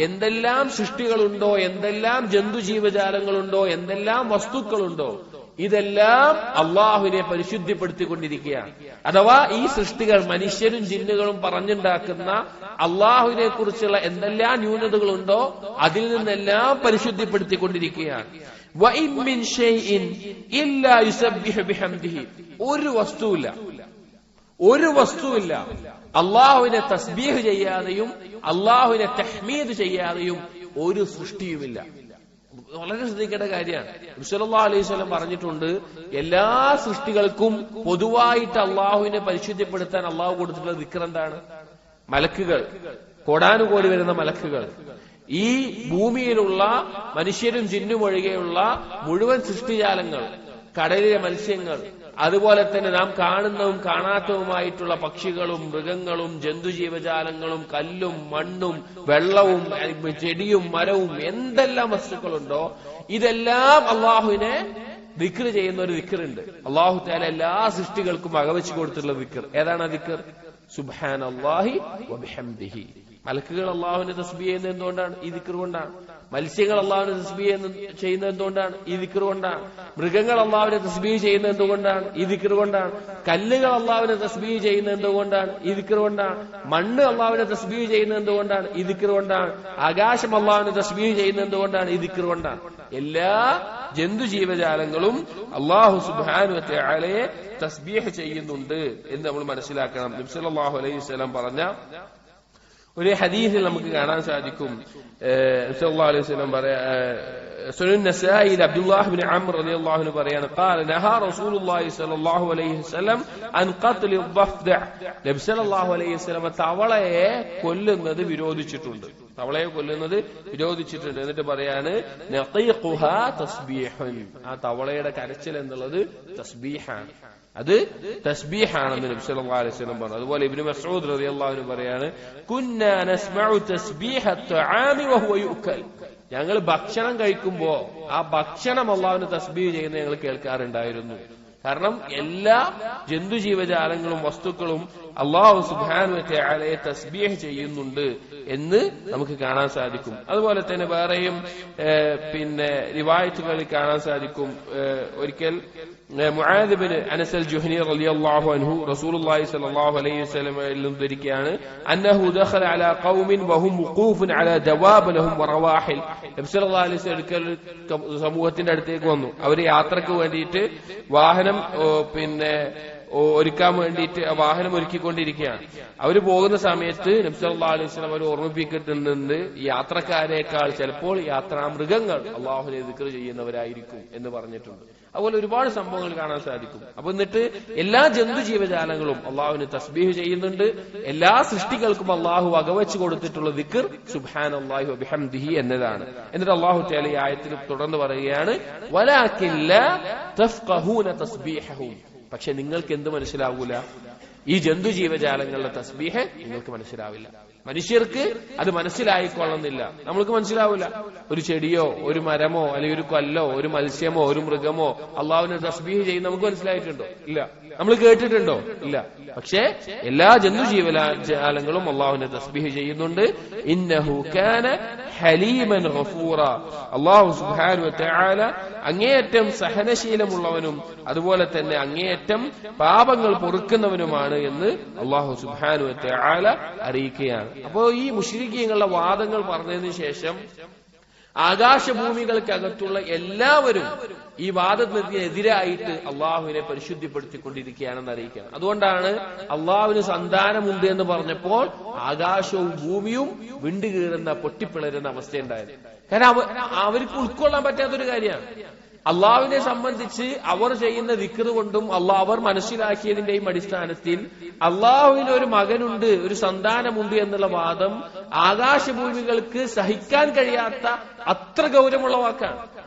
എന്തെല്ലാം സൃഷ്ടികളുണ്ടോ, എന്തെല്ലാം ജന്തുജീവജാലങ്ങളുണ്ടോ, എന്തെല്ലാം വസ്തുക്കളുണ്ടോ, ഇതെല്ലാം അള്ളാഹുവിനെ പരിശുദ്ധിപ്പെടുത്തിക്കൊണ്ടിരിക്കുകയാണ്. അഥവാ ഈ സൃഷ്ടികൾ മനുഷ്യരും ജിന്നുകളും പറഞ്ഞുണ്ടാക്കുന്ന അള്ളാഹുവിനെ കുറിച്ചുള്ള എന്തെല്ലാം ന്യൂനതകളുണ്ടോ അതിൽ നിന്നെല്ലാം പരിശുദ്ധിപ്പെടുത്തിക്കൊണ്ടിരിക്കുകയാണ്. ഒരു വസ്തുവില്ല അള്ളാഹുവിനെ തസ്ബീഹ് ചെയ്യാതെയും അള്ളാഹുവിനെ തഹ്മീദ് ചെയ്യാതെയും ഒരു സൃഷ്ടിയുമില്ല. വളരെ ശ്രദ്ധിക്കേണ്ട കാര്യമാണ്. നബി സല്ലല്ലാഹു അലൈഹി വസല്ലം പറഞ്ഞിട്ടുണ്ട്, എല്ലാ സൃഷ്ടികൾക്കും പൊതുവായിട്ട് അള്ളാഹുവിനെ പരിശുദ്ധിപ്പെടുത്താൻ അള്ളാഹു കൊടുത്തിട്ടുള്ള ദിക്ർ എന്താണ്? മലക്കുകൾ, കോടാനുകോടി വരുന്ന മലക്കുകൾ, ഈ ഭൂമിയിലുള്ള മനുഷ്യരും ജിന്നും ഒഴികെയുള്ള മുഴുവൻ സൃഷ്ടിജാലങ്ങൾ, കടലിലെ മത്സ്യങ്ങൾ, അതുപോലെ തന്നെ നാം കാണുന്നതും കാണാത്തതുമായിട്ടുള്ള പക്ഷികളും മൃഗങ്ങളും ജന്തുജീവജാലങ്ങളും കല്ലും മണ്ണും വെള്ളവും ചെടിയും മരവും എന്തെല്ലാം വസ്തുക്കളുണ്ടോ ഇതെല്ലാം അള്ളാഹുവിനെ ദിക്ർ ചെയ്യുന്ന ഒരു ദിക്റുണ്ട്. അള്ളാഹു തആല എല്ലാ സൃഷ്ടികൾക്കും വകവെച്ചു കൊടുത്തിട്ടുള്ള ദിക്ർ ഏതാണ്? ആ ദിക്ർ സുബ്ഹാനല്ലാഹി വബിഹംദിഹി. മലക്കുകൾ അള്ളാഹുവിനെ തസ്ബീഹ് ചെയ്യുന്നത് എന്തുകൊണ്ടാണ്? ഈ ദിക്ർ കൊണ്ടാണ്. മത്സ്യങ്ങൾ അള്ളാഹുവിനെ തസ്ബീഹ് ചെയ്യുന്നത് എന്തുകൊണ്ടാണ്? ഈ ദിക്ർ കൊണ്ടാണ്. മൃഗങ്ങൾ അള്ളാഹുവിനെ തസ്ബീഹ് ചെയ്യുന്നത് എന്തുകൊണ്ടാണ്? ഈ ദിക്ർ കൊണ്ടാണ്. കല്ലുകൾ അള്ളാഹുവിനെ തസ്ബീഹ് ചെയ്യുന്നത് എന്തുകൊണ്ടാണ്? ഈ ദിക്ർ കൊണ്ടാണ്. മണ്ണ് അള്ളാഹുവിനെ തസ്ബീഹ് ചെയ്യുന്നത് എന്തുകൊണ്ടാണ്? ഈ ദിക്ർ കൊണ്ടാണ്. ആകാശം അള്ളാഹുവിനെ തസ്ബീഹ് ചെയ്യുന്നത് എന്തുകൊണ്ടാണ്? ഈ ദിക്ർ കൊണ്ടാണ്. എല്ലാ ജന്തുജീവജാലങ്ങളും അള്ളാഹു സുബ്ഹാനഹു വ തആലയെ തസ്ബീഹ് ചെയ്യുന്നുണ്ട് എന്ന് നമ്മൾ മനസ്സിലാക്കണം. നബി സല്ലല്ലാഹു അലൈഹി വസല്ലം പറഞ്ഞ ഒരു ഹദീസിൽ നമുക്ക് കാണാൻ സാധിക്കും. സല്ലല്ലാഹു അലൈഹി വസല്ലം സുനൻ നസായിയിൽ അബ്ദുല്ലാഹ് ഇബ്നു അംർ റളിയല്ലാഹു അൻഹു പറയാണ്, ഖാല നഹാ റസൂലുള്ളാഹി സ്വല്ലല്ലാഹു അലൈഹി വസല്ലം അൻ ഖത്ലി الضفدع. നബി സല്ലല്ലാഹു അലൈഹി വസല്ലം തവളയെ കൊല്ലുന്നത് വിരോധിച്ചിട്ടുണ്ട്. തവളയെ കൊല്ലുന്നത് വിരോധിച്ചിട്ടുണ്ട്. എന്നിട്ട് പറയാണ് നഖീഖുഹാ തസ്ബീഹുൻ. ആ തവളയുടെ കരച്ചിൽ എന്നുള്ളത് തസ്ബീഹാണ്, അത് തസ്ബീഹാണെന്ന് നബി സല്ലല്ലാഹു അലൈഹി വസല്ലം പറഞ്ഞു. അതുപോലെ ഇബ്നു മസ്ഊദ് റളിയല്ലാഹു അൻഹു പറയാണ്, കുന്നാ നസ്മഉ തസ്ബീഹ അത്'ആമി വഹുവ യുഅക്കൽ. ഞങ്ങൾ ഭക്ഷണം കഴിക്കുമ്പോ ആ ഭക്ഷണം അല്ലാഹുവിനെ തസ്ബീഹ് ചെയ്യുന്നത് ഞങ്ങൾ കേൾക്കാറുണ്ടായിരുന്നു. കാരണം എല്ലാ ജന്തുജീവജാലങ്ങളും വസ്തുക്കളും അല്ലാഹു സുബ്ഹാനഹു വ തആലയെ തസ്ബീഹ് ചെയ്യുന്നുണ്ട് എന്ന് നമുക്ക് കാണാൻ സാധിക്കും. അതുപോലെ തന്നെ വേറെയും റിവായത്തുകളിൽ കാണാൻ സാധിക്കും. ഒരിക്കൽ മുആദ് ബിൻ അനസ് അൽ ജുഹനി റളിയല്ലാഹു അൻഹു റസൂലുള്ളാഹി സ്വല്ലല്ലാഹു അലൈഹി വസല്ലമയിൽ നിന്ന് ധരിക്കുകയാണ്, അന്നഹു ദഖല അലാ ഖൗമിൻ വഹും വുഖൂഫുൻ അലാ ദവാബ് ലഹും വറവാഹിൽ. നബി സല്ലല്ലാഹു അലൈഹി വസല്ലം സമൂഹത്തിന്റെ അടുത്തേക്ക് വന്നു. അവർ യാത്രക്ക് വേണ്ടിയിട്ട് വാഹനം ഒരുക്കാൻ വേണ്ടിയിട്ട് വാഹനം ഒരുക്കിക്കൊണ്ടിരിക്കുകയാണ്. അവർ പോകുന്ന സമയത്ത് നബി സല്ലല്ലാഹു അലൈഹി വസല്ലം അവർ ഓർമ്മിപ്പിക്കുന്നുണ്ട്, യാത്രക്കാരേക്കാൾ ചിലപ്പോൾ യാത്രാമൃഗങ്ങൾ അള്ളാഹുവിനെ ദിക്ർ ചെയ്യുന്നവരായിരിക്കും എന്ന് പറഞ്ഞിട്ടുണ്ട്. അതുപോലെ ഒരുപാട് സംഭവങ്ങൾ കാണാൻ സാധിക്കും. അപ്പൊ എന്നിട്ട് എല്ലാ ജന്തുജീവജാലങ്ങളും അള്ളാഹുവിനെ തസ്ബീഹ് ചെയ്യുന്നുണ്ട്. എല്ലാ സൃഷ്ടികൾക്കും അള്ളാഹു വകവെച്ചു കൊടുത്തിട്ടുള്ള ദിക്ർ സുബ്ഹാനല്ലാഹി വബിഹംദിഹി എന്നതാണ്. എന്നിട്ട് അള്ളാഹു തആല ഈ ആയത്തിൽ തുടർന്ന് പറയുകയാണ്, വലാകിൻ ലാ തഫ്ഖഹൂന തസ്ബീഹഹും. പക്ഷെ നിങ്ങൾക്ക് എന്ത് മനസ്സിലാവൂല? ഈ ജന്തുജീവജാലങ്ങളുടെ തസ്ബീഹ് നിങ്ങൾക്ക് മനസ്സിലാവില്ല. മനുഷ്യർക്ക് അത് മനസ്സിലായിക്കൊള്ളുന്നില്ല. നമ്മൾക്ക് മനസ്സിലാവില്ല. ഒരു ചെടിയോ ഒരു മരമോ അല്ലെങ്കിൽ ഒരു കല്ലോ ഒരു മത്സ്യമോ ഒരു മൃഗമോ അള്ളാഹുവിനെ തസ്ബീഹ് ചെയ്യുന്ന നമുക്ക് മനസ്സിലായിട്ടുണ്ടോ? ഇല്ല. നമ്മൾ കേട്ടിട്ടുണ്ടോ? ഇല്ല. പക്ഷേ എല്ലാ ജന്തുജീവജാലങ്ങളും അള്ളാഹുവിനെ തസ്ബീഹ് ചെയ്യുന്നുണ്ട്. ഇന്നഹു കാന ഹലീമൻ ഗഫൂറ. അള്ളാഹു സുബ്ഹാനഹു വ തആല അങ്ങേയറ്റം സഹനശീലമുള്ളവനും അതുപോലെ തന്നെ അങ്ങേയറ്റം പാപങ്ങൾ പൊറുക്കുന്നവനുമാണ് എന്ന് അള്ളാഹു സുബ്ഹാനഹു വ തആല അറിയിക്കുകയാണ്. അപ്പോ ഈ മുശ്രിക്കീങ്ങളുടെ വാദങ്ങൾ പറഞ്ഞതിന് ശേഷം ആകാശഭൂമികൾക്കകത്തുള്ള എല്ലാവരും ഈ വാദത്തിനെതിരായിട്ട് അള്ളാഹുവിനെ പരിശുദ്ധിപ്പെടുത്തിക്കൊണ്ടിരിക്കുകയാണെന്ന് അറിയിക്കുകയാണ്. അതുകൊണ്ടാണ് അള്ളാഹുവിന് സന്താനമുണ്ട് എന്ന് പറഞ്ഞപ്പോൾ ആകാശവും ഭൂമിയും വിണ്ടുകീറുന്ന പൊട്ടിപ്പിളരുന്ന അവസ്ഥയുണ്ടായത്. കാരണം അവർക്ക് ഉൾക്കൊള്ളാൻ പറ്റാത്തൊരു കാര്യമാണ്. അള്ളാഹുവിനെ സംബന്ധിച്ച് അവർ ചെയ്യുന്ന ദിക്ർ കൊണ്ടും അവർ മനസ്സിലാക്കിയതിന്റെയും അടിസ്ഥാനത്തിൽ അള്ളാഹുവിന് ഒരു മകനുണ്ട്, ഒരു സന്താനമുണ്ട് എന്നുള്ള വാദം ആകാശഭൂമികൾക്ക് സഹിക്കാൻ കഴിയാത്ത അത്ര ഗൗരവമുള്ള വാക്കാണ്.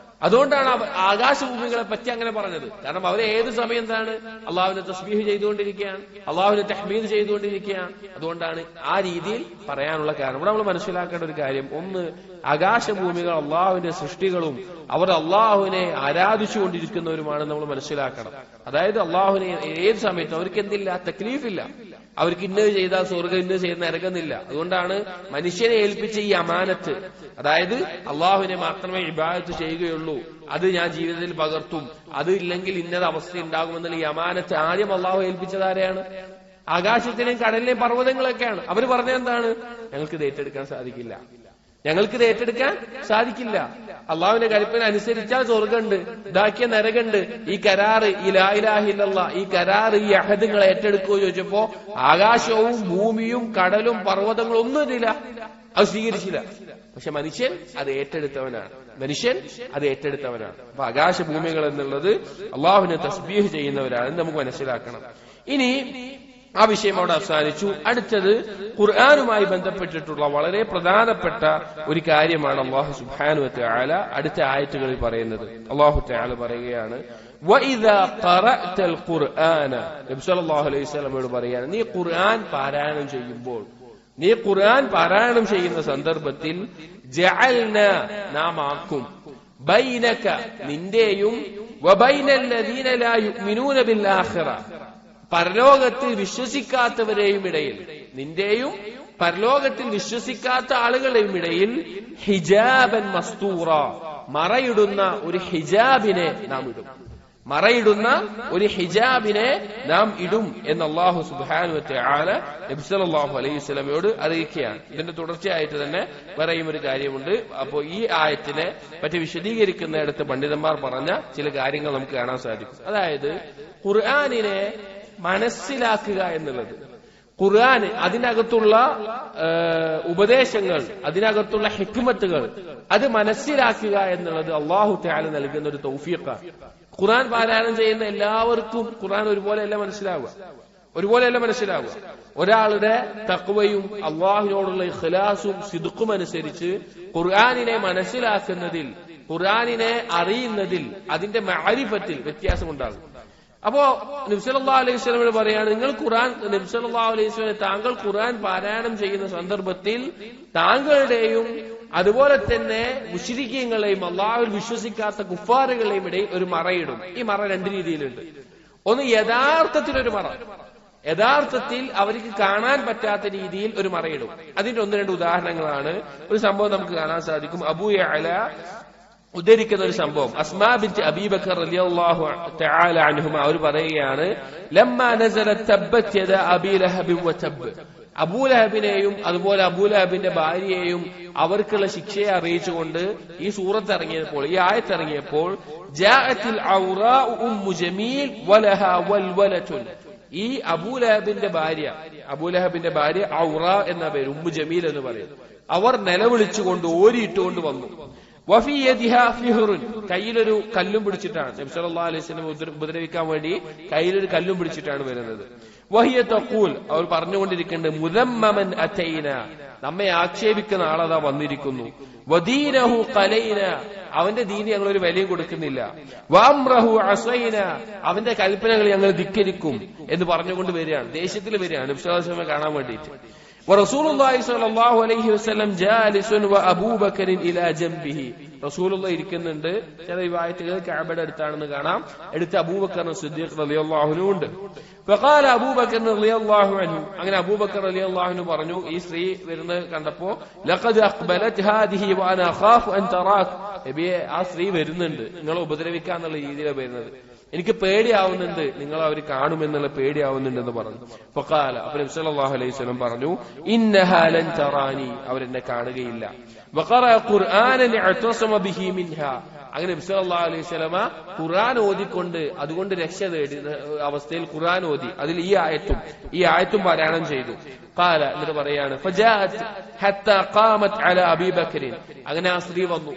അതുകൊണ്ടാണ് ആകാശഭൂമികളെ പറ്റി അങ്ങനെ പറഞ്ഞത്. കാരണം അവരെ ഏത് സമയം എന്താണ് അള്ളാഹുവിനെ തസ്ബീഹ് ചെയ്തുകൊണ്ടിരിക്കുകയാണ്, അള്ളാഹുവിനെ തഹ്മീദ് ചെയ്തുകൊണ്ടിരിക്കുകയാണ്. അതുകൊണ്ടാണ് ആ രീതിയിൽ പറയാനുള്ള കാരണം. ഇവിടെ നമ്മൾ മനസ്സിലാക്കേണ്ട ഒരു കാര്യം, ഒന്ന്, ആകാശഭൂമികൾ അള്ളാഹുവിന്റെ സൃഷ്ടികളും അവർ അള്ളാഹുവിനെ ആരാധിച്ചുകൊണ്ടിരിക്കുന്നവരുമാണെന്ന് നമ്മൾ മനസ്സിലാക്കണം. അതായത് അള്ളാഹുവിനെ ഏത് സമയത്തും അവർക്ക് എന്തില്ല? തക്ലീഫില്ല. അവർക്ക് ഇന്നത് ചെയ്താൽ സ്വർഗം, ഇന്നത് ചെയ്യുന്ന നരകമെന്നില്ല. അതുകൊണ്ടാണ് മനുഷ്യനെ ഏൽപ്പിച്ച ഈ അമാനത്ത്, അതായത് അള്ളാഹുവിനെ മാത്രമേ ഇബാദത്ത് ചെയ്യുകയുള്ളൂ, അത് ഞാൻ ജീവിതത്തിൽ പകർത്തും, അത് ഇല്ലെങ്കിൽ ഇന്നത് അവസ്ഥ ഉണ്ടാകുമെന്നുള്ള ഈ അമാനത്ത് ആദ്യം അള്ളാഹു ഏൽപ്പിച്ചതാരെയാണ്? ആകാശത്തിനെയും കടലിലെയും പർവ്വതങ്ങളൊക്കെയാണ്. അവർ പറഞ്ഞെന്താണ്? ഞങ്ങൾക്കിത് ഏറ്റെടുക്കാൻ സാധിക്കില്ല, ഞങ്ങൾക്കിത് ഏറ്റെടുക്കാൻ സാധിക്കില്ല. അള്ളാഹുവിന്റെ കൽപ്പന അനുസരിച്ചാൽ സ്വർഗമുണ്ട്, ഇതാക്കിയ നരകമുണ്ട്. ഈ കരാറ്, ഈ ലാ ഇലാഹ ഇല്ലല്ലാഹ്, ഈ കരാറ്, ഈ അഹദ് നിങ്ങൾ ഏറ്റെടുക്കുമോ ചോദിച്ചപ്പോ ആകാശവും ഭൂമിയും കടലും പർവ്വതങ്ങളും ഒന്നും ഇതില്ല, അത് സ്വീകരിച്ചില്ല. പക്ഷെ മനുഷ്യൻ അത് ഏറ്റെടുത്തവനാണ്, മനുഷ്യൻ അത് ഏറ്റെടുത്തവനാണ്. അപ്പൊ ആകാശഭൂമികൾ എന്നുള്ളത് അള്ളാഹുവിനെ തസ്ബീഹ് ചെയ്യുന്നവരാണ് നമുക്ക് മനസ്സിലാക്കണം. ഇനി ആ വിഷയം അവിടെ അവസാനിച്ചു. അടുത്തത് ഖുർആനുമായി ബന്ധപ്പെട്ടിട്ടുള്ള വളരെ പ്രധാനപ്പെട്ട ഒരു കാര്യമാണ് അല്ലാഹു സുബ്ഹാനഹു വ തആല അടുത്ത ആയത്തുകളിൽ പറയുന്നത്. അല്ലാഹു തആല പറയുകയാണ്, വഇദാ ഖറഅതൽ ഖുർആന, നബി സല്ലല്ലാഹു അലൈഹി വസല്ലമയോട് പറയാണ്, നീ ഖുർആൻ പാരായണം ചെയ്യുമ്പോൾ, നീ ഖുർആൻ പാരായണം ചെയ്യുന്ന സന്ദർഭത്തിൽ ജഅൽന, നാം ആക്കും, ബൈനക, നിന്റെയും, വബൈനല്ലദീന ലാ യുഅ്മിനൂന ബിൽ ആഖിറ, പരലോകത്തിൽ വിശ്വസിക്കാത്തവരെയും ഇടയിൽ, നിന്റെയും പരലോകത്തിൽ വിശ്വസിക്കാത്ത ആളുകളെയും ഇടയിൽ ഹിജാബൻ മസ്തൂറ, മറയിടുന്ന ഒരു ഹിജാബിനെ നാം ഇടും, മറയിടുന്ന ഒരു ഹിജാബിനെ നാം ഇടും എന്ന് അല്ലാഹു സുബ്ഹാനഹു വ തആല നബി സല്ലല്ലാഹു അലൈഹി വസല്ലമയോട് അറിയിക്കുകയാണ്. ഇതിന്റെ തുടർച്ചയായിട്ട് തന്നെ വേറെയും ഒരു കാര്യമുണ്ട്. അപ്പോൾ ഈ ആയത്തിനെ പറ്റി വിശദീകരിക്കുന്നിടത്ത് പണ്ഡിതന്മാർ പറഞ്ഞ ചില കാര്യങ്ങൾ നമുക്ക് കാണാൻ സാധിക്കും. അതായത് ഖുർആനിനെ മനസ്സിലാക്കുക എന്നുള്ളത്, ഖുർആൻ അതിനകത്തുള്ള ഉപദേശങ്ങൾ, അതിനകത്തുള്ള ഹിക്മത്തുകൾ, അത് മനസ്സിലാക്കുക എന്നുള്ളത് അല്ലാഹു തആല നൽകുന്ന ഒരു തൗഫീഖാണ്. ഖുർആൻ പാരായണം ചെയ്യുന്ന എല്ലാവർക്കും ഖുർആൻ ഒരുപോലെയല്ല മനസ്സിലാവുക, ഒരുപോലെയല്ല മനസ്സിലാവുക. ഒരാളുടെ തഖ്വയും അള്ളാഹുവിനോടുള്ള ഇഖ്ലാസും സിദ്ഖും അനുസരിച്ച് ഖുർആനിനെ മനസ്സിലാക്കുന്നതിൽ, ഖുർആനിനെ അറിയുന്നതിൽ, അതിന്റെ മഅരിഫത്തിൽ വ്യത്യാസമുണ്ടാകും. അപ്പോ നബി സല്ലല്ലാഹു അലൈഹി വസല്ലം പറയാണ്, നിങ്ങൾ ഖുർആൻ, നബി സല്ലല്ലാഹു അലൈഹി വസല്ലം താങ്കൾ ഖുർആൻ പാരായണം ചെയ്യുന്ന സന്ദർഭത്തിൽ താങ്കളുടെയും അതുപോലെ തന്നെ മുശ്രിക്കീങ്ങളെയും അള്ളാഹുവിൽ വിശ്വസിക്കാത്ത കുഫാറുകളെയും ഇടയിൽ ഒരു മറയിടും. ഈ മറ രണ്ട് രീതിയിലുണ്ട്. ഒന്ന് യഥാർത്ഥത്തിലൊരു മറ, യഥാർത്ഥത്തിൽ അവർക്ക് കാണാൻ പറ്റാത്ത രീതിയിൽ ഒരു മറയിടും. അതിന്റെ ഒന്ന് രണ്ട് ഉദാഹരണങ്ങളാണ്. ഒരു സംഭവം നമുക്ക് കാണാൻ സാധിക്കും. അബൂ യഅല ഉദ്ധരിക്കുന്ന ഒരു സംഭവം, അസ്മാ ബിൻത് അബീ ബക്കർ റളിയല്ലാഹു തആല അൻഹുമ, അവർ പറയുകയാണ്, ലമ്മാ നസലത് തബ്ബത് യദാ അബീ ലഹബ് വ തബ്ബ്, അബൂലഹബിനെയും അതുപോലെ അബൂലഹബിന്റെ ഭാര്യയെയും അവർക്കുള്ള ശിക്ഷയെ അറിയിച്ചുകൊണ്ട് ഈ സൂറത്ത് ഇറങ്ങിയപ്പോൾ, ഈ ആയത്ത് ഇറങ്ങിയപ്പോൾ, ജാഅത്തിൽ ഔറാഉ ഉമ്മു ജമീൽ വലഹാ വൽവലതുൻ, ഈ അബൂലഹബിന്റെ ഭാര്യ ഔറാ എന്ന പേര്, ഉമ്മു ജമീൽ എന്ന് പറയും, അവർ നിലവിളിച്ചുകൊണ്ട് ഓരിയിട്ടുകൊണ്ട് വന്നു. വഫീ യദിഹാ ഫിഹ്റുൻ, കയ്യിലൊരു കല്ലും പിടിച്ചിട്ടാണ്, നബി സല്ലല്ലാഹു അലൈഹി വസല്ലം ഉപദ്രവിക്കാൻ വേണ്ടി കയ്യിലൊരു കല്ലും പിടിച്ചിട്ടാണ് വരുന്നത്. വഹിയ തഖൂൽ, അവർ പറഞ്ഞുകൊണ്ടിരിക്കുന്നുണ്ട്, മുദമ്മമൻ അതൈന, നമ്മെ ആക്ഷേപിക്കുന്ന ആളതാ വന്നിരിക്കുന്നു. വദീനഹു ഖലൈന, അവന്റെ ദീനി ഞങ്ങൾ ഒരു വിലയും കൊടുക്കുന്നില്ല. വഅംറഹു അസൈന, അവന്റെ കൽപ്പനകൾ ഞങ്ങൾ ധിക്കരിക്കും എന്ന് പറഞ്ഞുകൊണ്ട് വരികയാണ്, ദേഷ്യത്തിൽ വരികയാണ് നബി സല്ലല്ലാഹു അലൈഹി വസല്ലം കാണാൻ വേണ്ടിയിട്ട്. വറസൂലുള്ളാഹി സ്വല്ലല്ലാഹു അലൈഹി വസല്ലം ജാലിസുൻ വഅബൂബക്കർ ഇലാ ജംബിഹി, റസൂലുള്ളാഹി ഇരിക്കുന്നുണ്ട്. ചില റിവായത്തുകൾ കഅബയുടെ അടുത്താണെന്ന് കാണാം. അടുത്ത് അബൂബക്കർ സിദ്ദീഖ് റളിയല്ലാഹു അൻഹു ഉണ്ട്. ഫഖാല അബൂബക്കർ റളിയല്ലാഹു അൻഹു, അങ്ങനെ അബൂബക്കർ റളിയല്ലാഹു അൻഹു പറഞ്ഞു, ഈ സ്ത്രീ വരുന്നത് കണ്ടപ്പോ, ലഖദ് അഖ്ബലത് ഹാദിഹി വഅന അഖാഫു അൻ തറാക്, നബിയെ ആ സ്ത്രീ വരുന്നുണ്ട്, നിങ്ങളെ ഉപദ്രവിക്കാന്നുള്ള രീതിയിലാണ് വരുന്നത്, എനിക്ക് പേടിയാവുന്നുണ്ട്, നിങ്ങൾ അവർ കാണുമെന്നുള്ള പേടിയാവുന്നുണ്ടെന്ന് പറഞ്ഞു. ഫഖാല, അപ്പോൾ നബി സല്ലല്ലാഹു അലൈഹി വസല്ലം പറഞ്ഞു, ഇന്നഹാ ലൻ തറാനി, അവരെന്നെ കാണുകയില്ല. വഖറഅ ഖുർആനൻ ഇഅ്തസമ ബിഹി മിൻഹാ, അങ്ങനെ നബി സല്ലല്ലാഹു അലൈഹി വസല്ലം ഖുർആൻ ഓതിക്കൊണ്ട് അതുകൊണ്ട് രക്ഷ തേടി അവസ്ഥയിൽ ഖുർആൻ ഓതി, അതിൽ ഈ ആയത്തും പാരായണം ചെയ്തു. ഖാല, എന്നിട്ട് പറയാണ്, ഫജാഅത് ഹത്താ ഖാമത് അലാ അബീ ബക്കർ, അങ്ങനെ ആ സ്ത്രീ വന്നു,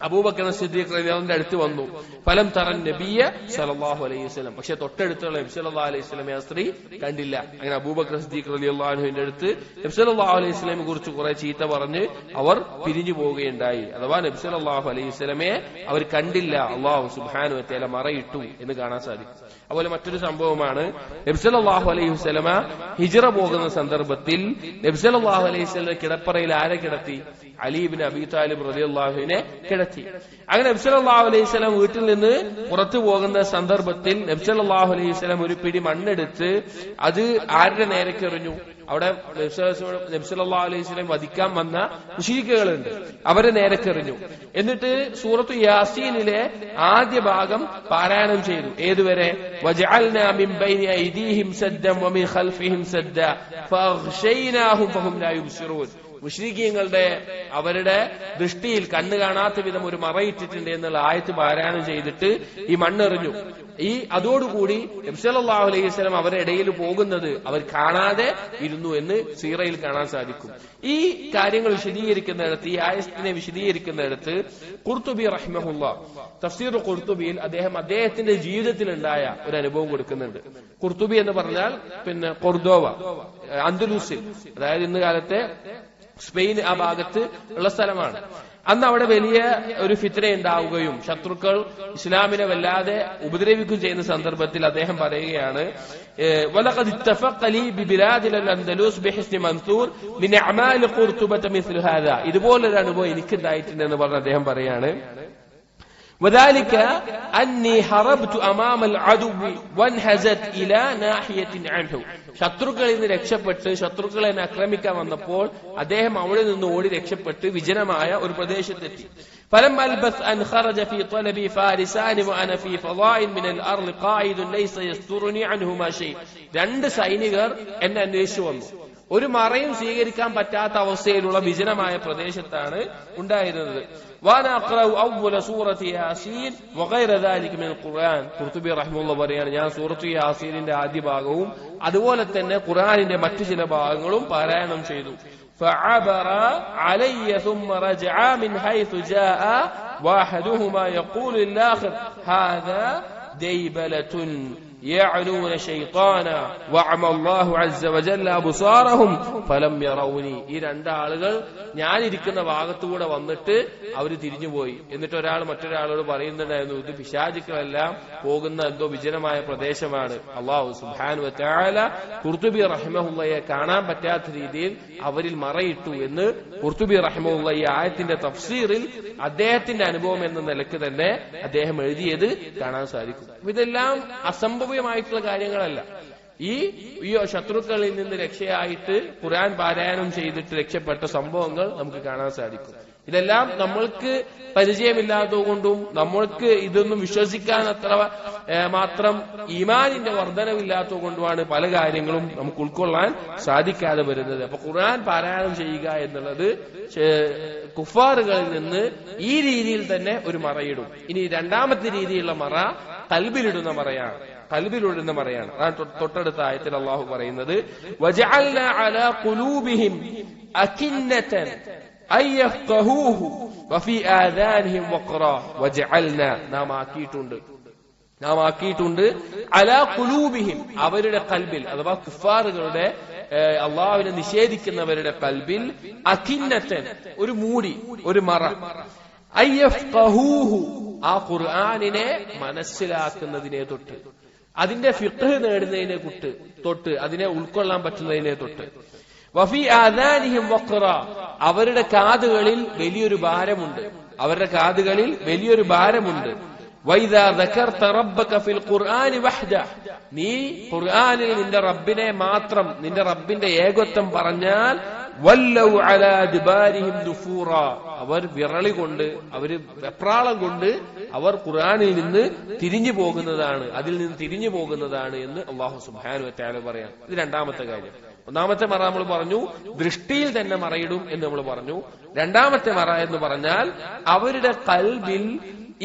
അബൂബക്കർ സിദ്ദീഖ് റളിയല്ലാഹുവിന്റെ അടുത്ത് വന്നു. ഫലം തറൻ നബിയ സല്ലല്ലാഹു അലൈഹി വസല്ലം, പക്ഷെ തൊട്ടടുത്തുള്ള നബി സല്ലല്ലാഹു അലൈഹി വസല്ലം ആ സ്ത്രീ കണ്ടില്ല. അങ്ങനെ അബൂബക്കർ സിദ്ദീഖ് റളിയല്ലാഹു അൻഹുവിന്റെ അടുത്ത് നബി സല്ലല്ലാഹു അലൈഹി വസല്ലമയെ കുറിച്ച് കുറെ ചീത്ത പറഞ്ഞ് അവർ പിരിഞ്ഞു പോവുകയുണ്ടായി. അഥവാ നബി സല്ലല്ലാഹു അലൈഹി വസല്ലമയെ അവർ കണ്ടില്ല, അല്ലാഹു സുബ്ഹാനഹു വ തആല മറയിട്ടു എന്ന് കാണാൻ സാധിക്കും. അതുപോലെ മറ്റൊരു സംഭവമാണ് നബി സല്ലല്ലാഹു അലൈഹി വസല്ലമ ഹിജ്റ പോകുന്ന സന്ദർഭത്തിൽ നബി സല്ലല്ലാഹു അലൈഹി വസല്ലം കിടപ്പറയിൽ ആരെ കിടത്തി? അലി ഇബ്നു അബീ താലിബ് റളിയല്ലാഹുവിനെ കിടത്തി. അങ്ങനെ നബി സല്ലല്ലാഹു അലൈഹി വസല്ലം വീട്ടിൽ നിന്ന് പുറത്തു പോകുന്ന സന്ദർഭത്തിൽ നബി സല്ലല്ലാഹു അലൈഹി വസല്ലം ഒരു പിടി മണ്ണെടുത്ത് അത് ആരുടെ നേരേക്ക് എറിഞ്ഞു? അവിടെ നബി സല്ലല്ലാഹു അലൈഹി വസല്ലം വധിക്കാൻ വന്ന മുശ്രിക്കുകളുണ്ട്, അവരെ നേരെക്കെറിഞ്ഞു. എന്നിട്ട് സൂറത്തു യാസീനിലെ ആദ്യ ഭാഗം പാരായണം ചെയ്തു. ഏതുവരെ? വജഅൽനാ മിൻ ബൈനി ഐദീഹിം സദ്ദൻ വമിൻ ഖൽഫിഹിം സദ്ദ ഫഅഗ്ശൈനാഹും ഫഹും ലാ യുബ്സിറൂൻ. മുശ്രിക്കീങ്ങളുടെ അവരുടെ ദൃഷ്ടിയിൽ കണ്ണ് കാണാത്ത വിധം ഒരു മറയിട്ടിട്ടുണ്ട് എന്നുള്ള ആയത്ത് പാരായണം ചെയ്തിട്ട് ഈ മണ്ണെറിഞ്ഞു. അതോടുകൂടി നബി സല്ലല്ലാഹു അലൈഹി വസല്ലം അവരുടെ ഇടയിൽ പോകുന്നത് അവർ കാണാതെ ഇരുന്നു എന്ന് സീറയിൽ കാണാൻ സാധിക്കും. ഈ കാര്യങ്ങൾ വിശദീകരിക്കുന്നിടത്ത്, ഈ ആയത്തിനെ വിശദീകരിക്കുന്നിടത്ത് ഖുർത്തുബി റഹിമഹുല്ലാഹ് തഫ്സീർ ഖുർത്തുബിയിൽ അദ്ദേഹത്തിന്റെ ജീവിതത്തിലുണ്ടായ ഒരു അനുഭവം കൊടുക്കുന്നുണ്ട്. ഖുർത്തുബി എന്ന് പറഞ്ഞാൽ കൊർദോവ, അന്ദലൂസിൽ, അതായത് ഇന്ന് കാലത്തെ സ്പെയിൻ ആ ഭാഗത്ത് ഉള്ള സ്ഥലമാണ്. അന്ന് അവിടെ വലിയ ഒരു ഫിത്ന ഉണ്ടാവുകയും ശത്രുക്കൾ ഇസ്ലാമിനെ വല്ലാതെ ഉപദ്രവിക്കുകയും ചെയ്യുന്ന സന്ദർഭത്തിൽ അദ്ദേഹം പറയുകയാണ്, വലഖദ് ഇത്തഫഖ ലി ബിബിലാദിൽ അൻദലൂസ് ബിഹിസ്നി മൻസൂർ മിൻ അഅമാൽ ഖുർതുബത മിസ്ലു ഹാദാ. ഇതുപോലൊരു അനുഭവം എനിക്കുണ്ടായിട്ടുണ്ട് എന്ന് പറഞ്ഞ് അദ്ദേഹം പറയാണ്. وذلك أني هربت أمام العدو وانهزت إلى ناحية عنه. ശത്രുക്കളിൽ നിന്ന് രക്ഷപ്പെട്ട് ശത്രുക്കളെ ആക്രമിക്കാൻ വന്നപ്പോൾ അദ്ദേഹം അവിടെ നിന്ന് ഓടി രക്ഷപ്പെട്ട് വിജനമായ ഒരു പ്രദേശത്തെത്തി. فلما البث أن خرج في طلبي فارسان وأنا في فضاء من الأرض قاعد ليس يسترني عنهما شيء. രണ്ട് സൈനികർ എന്നെ അന്വേഷിച്ചു വന്നു. ഒരു മറയും സ്വീകരിക്കാൻ പറ്റാത്ത അവസ്ഥയിലുള്ള വിജനമായ പ്രദേശത്താണ് ഉണ്ടായിരുന്നത്. ഖുർത്തുബി റഹിമഹുല്ലാഹ് പറയാണ്, ഞാൻ സൂറത്തു യാസീനിന്റെ ആദ്യ ഭാഗവും അതുപോലെ തന്നെ ഖുർആനിന്റെ മറ്റു ചില ഭാഗങ്ങളും പാരായണം ചെയ്തു. فعبر علي ثم رجع من حيث جاء واحدهما يقول للآخر هذا ديبلة يعنون شيطانا وعمى الله عز وجل أبصارهم فلم يروني. ഈ രണ്ടാളുകൾ ഞാനിരിക്കുന്ന ഭാഗത്തുകൂടെ വന്നിട്ട് അവര് തിരിഞ്ഞുപോയി. എന്നിട്ട് ഒരാൾ മറ്റൊരാളോട് പറയുന്നുണ്ടായിരുന്നു, ഇത് പിശാചുക്കളെല്ലാം പോകുന്ന എന്തോ വിജനമായ പ്രദേശമാണ്. അല്ലാഹു സുബ്ഹാനഹു വ തആല ഖുർതുബി റഹിമഹുല്ലാഹയെ കാണാൻ പറ്റാത്ത രീതിയിൽ അവരിൽ മറയിട്ടു എന്ന് ഖുർതുബി റഹിമഹുല്ലാഹ് ഈ ആയത്തിന്റെ തഫ്സീറിൽ അദ്ദേഹത്തിന്റെ അനുഭവം എന്ന നിലക്ക് തന്നെ അദ്ദേഹം എഴുതിയത് കാണാൻ സാധിക്കും. ഇതെല്ലാം അസംഭവ്യമായിട്ടുള്ള കാര്യങ്ങളല്ല. ഈ ശത്രുക്കളിൽ നിന്ന് രക്ഷയായിട്ട് ഖുർആൻ പാരായണം ചെയ്തിട്ട് രക്ഷപ്പെട്ട സംഭവങ്ങൾ നമുക്ക് കാണാൻ സാധിക്കും. ഇതെല്ലാം നമ്മൾക്ക് പരിചയമില്ലാത്തതുകൊണ്ടും നമ്മൾക്ക് ഇതൊന്നും വിശ്വസിക്കാൻ അത്ര മാത്രം ഈമാനിന്റെ വർധനവില്ലാത്തതുകൊണ്ടുമാണ് പല കാര്യങ്ങളും നമുക്ക് ഉൾക്കൊള്ളാൻ സാധിക്കാതെ വരുന്നത്. അപ്പൊ ഖുർആൻ പാരായണം ചെയ്യുക എന്നുള്ളത് കുഫാറുകളിൽ നിന്ന് ഈ രീതിയിൽ തന്നെ ഒരു മറയിടും. ഇനി രണ്ടാമത്തെ രീതിയിലുള്ള മറ ഖൽബിലിടുന്ന മറയാണ്. ഖൽബിലിടുന്ന മറയാണ്. അതാണ് തൊട്ടടുത്ത ആയത്തിൽ അല്ലാഹു പറയുന്നത്, വജഅൽനാ അലാ ഖുലൂബിഹിം അകിന്നതൻ അയ്യഫ്ഖഹൂഹു വഫീ ആദാനിഹിം വഖറാ വജഅൽനാ നാം ആക്കിയിട്ടുണ്ട് അലാ ഖുലൂബിഹിം അവരുടെ ഖൽബിൽ, അഥവാ കുഫാറുകളുടെ അള്ളാഹുവിനെ നിഷേധിക്കുന്നവരുടെ ഖൽബിൽ അകിന്നതൻ ഒരു മൂടി, ഒരു മറ, അയ്യഫ്ഖഹൂഹു ആ ഖുർആനിനെ മനസ്സിലാക്കുന്നതിനെ തൊട്ട്, അതിന്റെ ഫിഖ്ഹ് നേടുന്നതിനെ തൊട്ട്, അതിനെ ഉൾക്കൊള്ളാൻ പറ്റുന്നതിനെ തൊട്ട്, വഫീ ആദാനിഹിം വഖറ അവരുടെ കാതുകളിൽ വലിയൊരു ഭാരമുണ്ട്, വൈദാ ദക്കർത റബ്ബക ഫിൽ ഖുർആനി വഹ്ദഹ നീ ഖുർആനിൽ നിന്റെ റബ്ബിനെ മാത്രം, നിന്റെ റബ്ബിന്റെ ഏകത്വം പറഞ്ഞാൽ വല്ലൗ അലാ അദ്ബാരിഹിം ദുഫൂറ അവർ വിറളി കൊണ്ട്, അവര് വെപ്രാളം കൊണ്ട് അവർ ഖുർആനിൽ നിന്ന് തിരിഞ്ഞു പോകുന്നതാണ് എന്ന് അല്ലാഹു സുബ്ഹാനഹു വ തആല പറയാം. ഇത് രണ്ടാമത്തെ കാര്യം. ഒന്നാമത്തെ മറ നമ്മൾ പറഞ്ഞു, ദൃഷ്ടിയിൽ തന്നെ മറയിടും എന്ന് നമ്മൾ പറഞ്ഞു. രണ്ടാമത്തെ മറ എന്ന് പറഞ്ഞാൽ അവരുടെ ഖൽബിൽ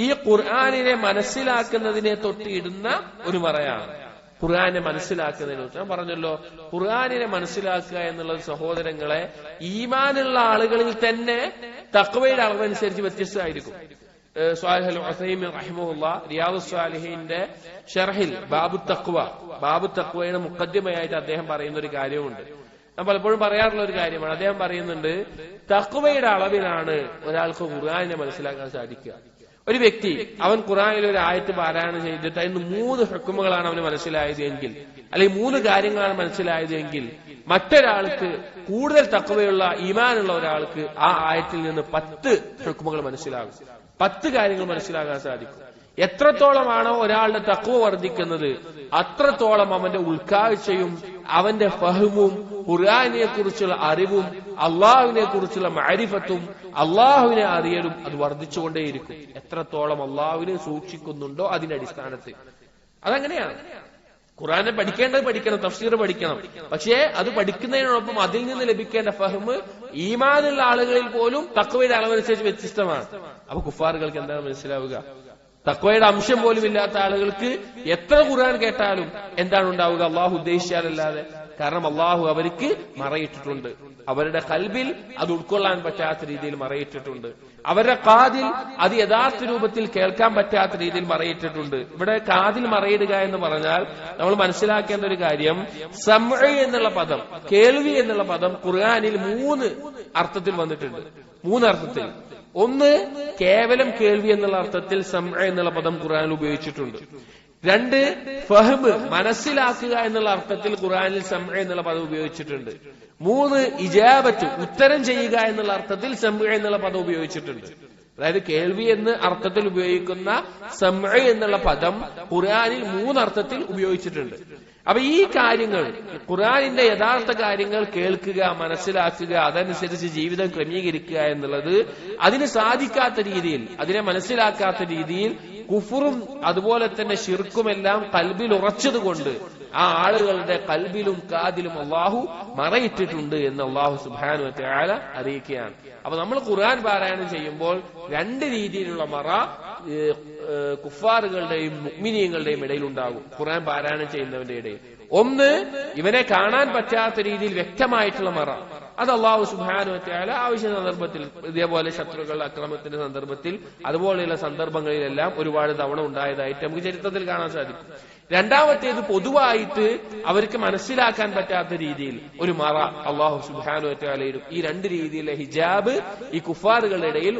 ഈ ഖുർആനിനെ മനസ്സിലാക്കുന്നതിനെ തൊട്ടിടുന്ന ഒരു മറയാണ്. ഖുർആനെ മനസ്സിലാക്കുന്നതിനെ ഞാൻ പറഞ്ഞല്ലോ, ഖുർആനിനെ മനസ്സിലാക്കുക എന്നുള്ളത് സഹോദരങ്ങളെ ഈമാനുള്ള ആളുകളിൽ തന്നെ തഖ്വയുടെ അളവനുസരിച്ച് വ്യത്യസ്തമായിരിക്കും. സ്വാലിഹ് അൽ ഉസൈമീൻ റഹിമഹുല്ലാഹ് റിയാദുസ് സ്വാലിഹീന്റെ ഷർഹിൽ ബാബു തഖ്വയുടെ മുഖദ്ദിമയായിട്ട് അദ്ദേഹം പറയുന്ന ഒരു കാര്യമുണ്ട്. ഞാൻ പലപ്പോഴും പറയാറുള്ള ഒരു കാര്യമാണ്. അദ്ദേഹം പറയുന്നുണ്ട്, തഖ്വയുടെ അളവിലാണ് ഒരാൾക്ക് ഖുർആനിനെ മനസ്സിലാക്കാൻ സാധിക്കുക. ഒരു വ്യക്തി അവൻ ഖുർആനിൽ ഒരു ആയത്ത് പാരായണം ചെയ്തിട്ട് അതിന് 3 ഹുക്കുമുകളാണ് അവന് മനസ്സിലായത് എങ്കിൽ, അല്ലെങ്കിൽ 3 കാര്യങ്ങളാണ് മനസ്സിലായത് എങ്കിൽ, മറ്റൊരാൾക്ക് കൂടുതൽ തഖ്വയുള്ള ഈമാനുള്ള ഒരാൾക്ക് ആ ആയത്തിൽ നിന്ന് 10 ഹുക്കുമുകൾ മനസ്സിലാകും, 10 കാര്യങ്ങൾ മനസ്സിലാകാൻ സാധിക്കും. എത്രത്തോളമാണോ ഒരാളുടെ തഖ്വ വർദ്ധിക്കുന്നത് അത്രത്തോളം അവന്റെ ഉൾക്കാഴ്ചയും അവന്റെ ഫഹ്മും ഖുർആനിനെ കുറിച്ചുള്ള അറിവും അള്ളാഹുവിനെ കുറിച്ചുള്ള മഅരിഫത്തും അള്ളാഹുവിനെ അറിയലും അത് വർദ്ധിച്ചുകൊണ്ടേയിരിക്കും. എത്രത്തോളം അള്ളാഹുവിനെ സൂക്ഷിക്കുന്നുണ്ടോ അതിന്റെ അടിസ്ഥാനത്തിൽ. അതങ്ങനെയാണ്. ഖുർആനെ പഠിക്കേണ്ടത് പഠിക്കണം, തഫ്സീർ പഠിക്കണം. പക്ഷേ അത് പഠിക്കുന്നതിനോടൊപ്പം അതിൽ നിന്ന് ലഭിക്കേണ്ട ഫഹ്മ് ഈമാനുള്ള ആളുകളിൽ പോലും തഖ്വയുടെ അളവനുസരിച്ച് വ്യത്യസ്തമാണ്. അപ്പൊ കുഫാറുകൾക്ക് എന്താണ് മനസ്സിലാവുക? തഖ്വയുടെ അംശം പോലും ഇല്ലാത്ത ആളുകൾക്ക് എത്ര ഖുർആൻ കേട്ടാലും എന്താണ് ഉണ്ടാവുക? അള്ളാഹു ഉദ്ദേശിച്ചാലല്ലാതെ. കാരണം അള്ളാഹു അവർക്ക് മറയിട്ടിട്ടുണ്ട്, അവരുടെ ഖൽബിൽ അത് ഉൾക്കൊള്ളാൻ പറ്റാത്ത രീതിയിൽ മറയിട്ടിട്ടുണ്ട്, അവരുടെ കാതിൽ അത് യഥാർത്ഥ രൂപത്തിൽ കേൾക്കാൻ പറ്റാത്ത രീതിയിൽ മറയിട്ടിട്ടുണ്ട്. ഇവിടെ കാതിൽ മറയിടുക എന്ന് പറഞ്ഞാൽ നമ്മൾ മനസ്സിലാക്കേണ്ട ഒരു കാര്യം, സമഅ എന്നുള്ള പദം, കേൾവി എന്നുള്ള പദം ഖുർആനിൽ 3 അർത്ഥത്തിൽ വന്നിട്ടുണ്ട്. 3 അർത്ഥത്തിൽ. ഒന്ന്, കേവലം കേൾവി എന്നുള്ള അർത്ഥത്തിൽ സമഅ എന്നുള്ള പദം ഖുർആനിൽ ഉപയോഗിച്ചിട്ടുണ്ട്. 2, ഫഹ്മ്, മനസ്സിലാക്കുക എന്നുള്ള അർത്ഥത്തിൽ ഖുർആനിൽ സമഅ എന്നുള്ള പദം ഉപയോഗിച്ചിട്ടുണ്ട്. 3, ഇജാബത്ത്, ഉത്തരം ചെയ്യുക എന്നുള്ള അർത്ഥത്തിൽ സമഅ എന്നുള്ള പദം ഉപയോഗിച്ചിട്ടുണ്ട്. അതായത് കേൾവി എന്ന് അർത്ഥത്തിൽ ഉപയോഗിക്കുന്ന സമഅ എന്നുള്ള പദം ഖുർആനിൽ 3 അർത്ഥത്തിൽ ഉപയോഗിച്ചിട്ടുണ്ട്. അപ്പൊ ഈ കാര്യങ്ങൾ, ഖുർആനിന്റെ യഥാർത്ഥ കാര്യങ്ങൾ കേൾക്കുക, മനസ്സിലാക്കുക, അതനുസരിച്ച് ജീവിതം ക്രമീകരിക്കുക എന്നുള്ളത് അതിന് സാധിക്കാത്ത രീതിയിൽ, അതിനെ മനസ്സിലാക്കാത്ത രീതിയിൽ കുഫറും അതുപോലെ തന്നെ ശിർക്കുമെല്ലാം കൽബിൽ ഉറച്ചതുകൊണ്ട് ആ ആളുകളുടെ കൽബിലും കാതിലും അള്ളാഹു മറയിട്ടിട്ടുണ്ട് എന്ന് അള്ളാഹു സുബ്ഹാനഹു വ തആല അറിയിക്കുകയാണ്. അപ്പൊ നമ്മൾ ഖുർആൻ പാരായണം ചെയ്യുമ്പോൾ 2 രീതിയിലുള്ള മറ കുഫാറുകളുടെയും മുഅ്മിനീങ്ങളുടെയും ഇടയിൽ ഉണ്ടാകും. ഖുർആൻ പാരായണം ചെയ്യുന്നവന്റെ ഇടയിൽ ഒന്ന്, ഇവനെ കാണാൻ പറ്റാത്ത രീതിയിൽ വ്യക്തമായിട്ടുള്ള മറ. അത് അല്ലാഹു സുബ്ഹാനഹു വ തആല ആവശ്യ സന്ദർഭത്തിൽ, ഇതേപോലെ ശത്രുക്കളുടെ അക്രമത്തിന്റെ സന്ദർഭത്തിൽ, അതുപോലെയുള്ള സന്ദർഭങ്ങളിലെല്ലാം ഒരുപാട് തവണ ഉണ്ടായതായിട്ട് നമുക്ക് ചരിത്രത്തിൽ കാണാൻ സാധിക്കും. രണ്ടാമത്തേത്, പൊതുവായിട്ട് അവർക്ക് മനസ്സിലാക്കാൻ പറ്റാത്ത രീതിയിൽ ഒരു മറ അല്ലാഹു സുബ്ഹാനഹു വ തആല ഇടും. ഈ 2 രീതിയിലെ ഹിജാബ് ഈ കുഫാറുകളുടെ ഇടയിൽ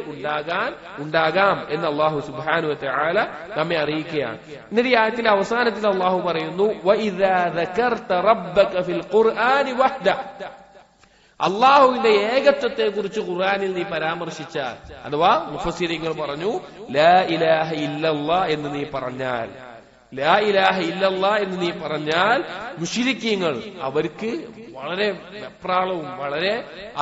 ഉണ്ടാകാം എന്ന് അല്ലാഹു സുബ്ഹാനഹു വ തആല നമ്മെ അറിയിക്കുകയാണ്. എന്നിട്ട് ഈ ആയത്തിന്റെ അവസാനത്തിൽ അല്ലാഹു പറയുന്നു, വഇദാ ദകർത റബ്ബക ഫിൽ ഖുർആനി വഹ്ദ, അള്ളാഹുവിന്റെ ഏകത്വത്തെ കുറിച്ച് ഖുർആനിൽ നീ പരാമർശിച്ചാൽ, അഥവാ മുഫസ്സിരീങ്ങൾ പറഞ്ഞു ലാ ഇലാഹ ഇല്ലല്ലാഹ് എന്ന് നീ പറഞ്ഞാൽ, ലാ ഇലാഹ ഇല്ലല്ലാഹ് എന്ന് നീ പറഞ്ഞാൽ മുശ്രിക്കീങ്ങൾ അവർക്ക് വളരെ വെപ്രാളവും വളരെ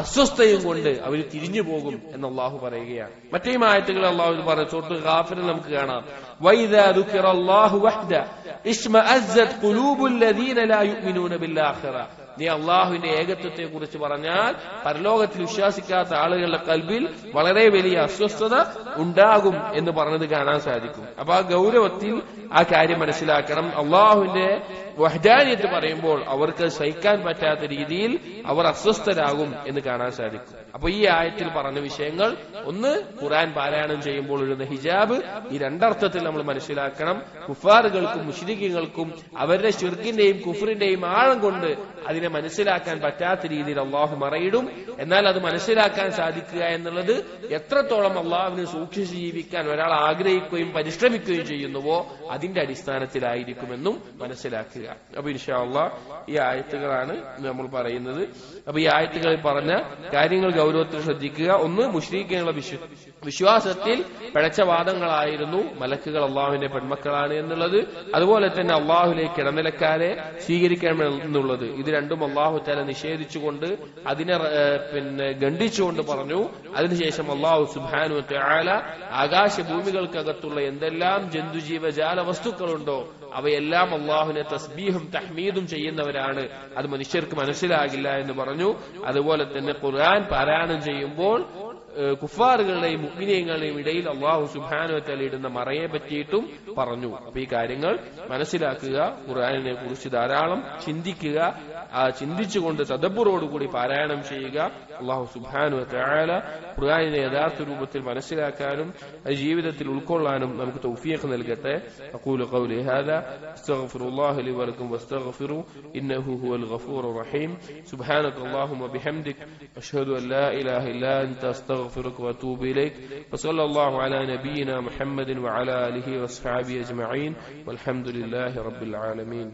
അസ്വസ്ഥയും കൊണ്ട് അവർ തിരിഞ്ഞു പോകും എന്ന് അള്ളാഹു പറയുകയാണ്. മറ്റേ ആയത്തുകൾ അള്ളാഹു പറഞ്ഞു, സൂറത്തുൽ ഗാഫിറിൽ നമുക്ക് കാണാം, വഇദാ ദുകിറല്ലാഹു വഹ്ദ ഇശ്മഅസ്സത് ഖുലൂബുൽ ലദീന ലാ യുഅ്മിനൂന ബിൽ ആഖിറ, നീ അള്ളാഹുവിന്റെ ഏകത്വത്തെ കുറിച്ച് പറഞ്ഞാൽ പരലോകത്തിൽ വിശ്വസിക്കാത്ത ആളുകളുടെ കൽബിൽ വളരെ വലിയ അസ്വസ്ഥത ഉണ്ടാകും എന്ന് പറഞ്ഞത് കാണാൻ സാധിക്കും. അപ്പൊ ആ ഗൗരവത്തിൽ ആ കാര്യം മനസ്സിലാക്കണം. അള്ളാഹുവിന്റെ വഹ്ദാനിയത്ത് പറയുമ്പോൾ അവർക്ക് സഹിക്കാൻ പറ്റാത്ത രീതിയിൽ അവർ അസ്വസ്ഥരാകും എന്ന് കാണാൻ സാധിക്കും. അപ്പൊ ഈ ആയത്തിൽ പറഞ്ഞ വിഷയങ്ങൾ, ഒന്ന്, ഖുർആൻ പാരായണം ചെയ്യുമ്പോൾ ഉള്ള ഹിജാബ്, ഈ 2 അർത്ഥത്തിൽ നമ്മൾ മനസ്സിലാക്കണം. കുഫാറുകൾക്കും മുശ്രിക്കീങ്ങൾക്കും അവരുടെ ശിർക്കിന്റെയും കുഫറിന്റെയും ആഴം കൊണ്ട് അതിനെ മനസ്സിലാക്കാൻ പറ്റാത്ത രീതിയിൽ അള്ളാഹു മറയിടും. എന്നാൽ അത് മനസ്സിലാക്കാൻ സാധിക്കുക എന്നുള്ളത് എത്രത്തോളം അള്ളാഹുവിനെ സൂക്ഷിച്ച് ജീവിക്കാൻ ഒരാൾ ആഗ്രഹിക്കുകയും പരിശ്രമിക്കുകയും ചെയ്യുന്നുവോ അതിന്റെ അടിസ്ഥാനത്തിലായിരിക്കുമെന്നും മനസ്സിലാക്കുക. അപ്പൊ ഇൻഷാ അല്ലാഹ് ഈ ആയത്തുകളാണ് നമ്മൾ പറയുന്നത്. അപ്പൊ ഈ ആയത്തുകളിൽ പറഞ്ഞ കാര്യങ്ങൾ ഗൗരവത്തിൽ ശ്രദ്ധിക്കുക. ഒന്ന്, മുശ്രിക്കുകളുടെ വിശ്വാസത്തിൽ പിഴച്ച വാദങ്ങളായിരുന്നു മലക്കുകൾ അള്ളാഹുവിന്റെ പെൺമക്കളാണ് എന്നുള്ളത്. അതുപോലെ തന്നെ അള്ളാഹുലേക്ക് ഇടനിലക്കാരെ സ്വീകരിക്കണമെന്നുള്ളത്. ഇത് രണ്ടും അള്ളാഹു തആല നിഷേധിച്ചുകൊണ്ട് അതിനെ ഖണ്ഡിച്ചുകൊണ്ട് പറഞ്ഞു. അതിനുശേഷം അള്ളാഹു സുബ്ഹാനഹു വ തആല ആകാശഭൂമികൾക്കകത്തുള്ള എന്തെല്ലാം ജന്തുജീവജാല വസ്തുക്കളുണ്ടോ അവയെല്ലാം അള്ളാഹുവിനെ തസ്ബീഹും തഹ്മീദും ചെയ്യുന്നവരാണ്, അത് മനുഷ്യർക്ക് മനസ്സിലാകില്ല എന്ന് പറഞ്ഞു. അതുപോലെ തന്നെ ഖുർആൻ പാരായണം ചെയ്യുമ്പോൾ കുഫാറുകളുടെയും മുഅ്മിനീങ്ങളുടെയും ഇടയിൽ അല്ലാഹു സുബ്ഹാനഹു വ തആല ഇടുന്ന മറയെ പറ്റിയിട്ടും പറഞ്ഞു. അപ്പൊ ഈ കാര്യങ്ങൾ മനസ്സിലാക്കുക, ഖുർആനിനെ കുറിച്ച് ധാരാളം ചിന്തിക്കുക, ആ ചിന്തിച്ചുകൊണ്ട് തദബ്ബുറോടുകൂടി പാരായണം ചെയ്യുക. അല്ലാഹു സുബ്ഹാനഹു വ തആല ഖുർആനിനെ യഥാർത്ഥ രൂപത്തിൽ മനസ്സിലാക്കാനും ജീവിതത്തിൽ ഉൾക്കൊള്ളാനും നമുക്ക് തൗഫീഖ് നൽകട്ടെ. അഖൂലു ഖൗലി ഹാദാ അസ്തഗ്ഫിറുല്ലാഹ ലി വലക്കും വസ്തഗ്ഫിറു ഇന്നഹു ഹുവൽ ഗഫൂറുർ റഹീം. സുബ്ഹാനക അല്ലാഹുമ്മ ബിഹംദിക അഷ്ഹദു അൻ ലാ ഇലാഹ ഇല്ലാ അൻത അസ്തഗ്ഫിറുക വഅതൂബു ഇലൈക് വസല്ലല്ലാഹു അലാ നബിയിനാ മുഹമ്മദിൻ വഅലാ ആലിഹി വസ്ഹബിഹി അജ്മഈൻ വൽഹംദുലില്ലാഹി റബ്ബിൽ ആലമീൻ.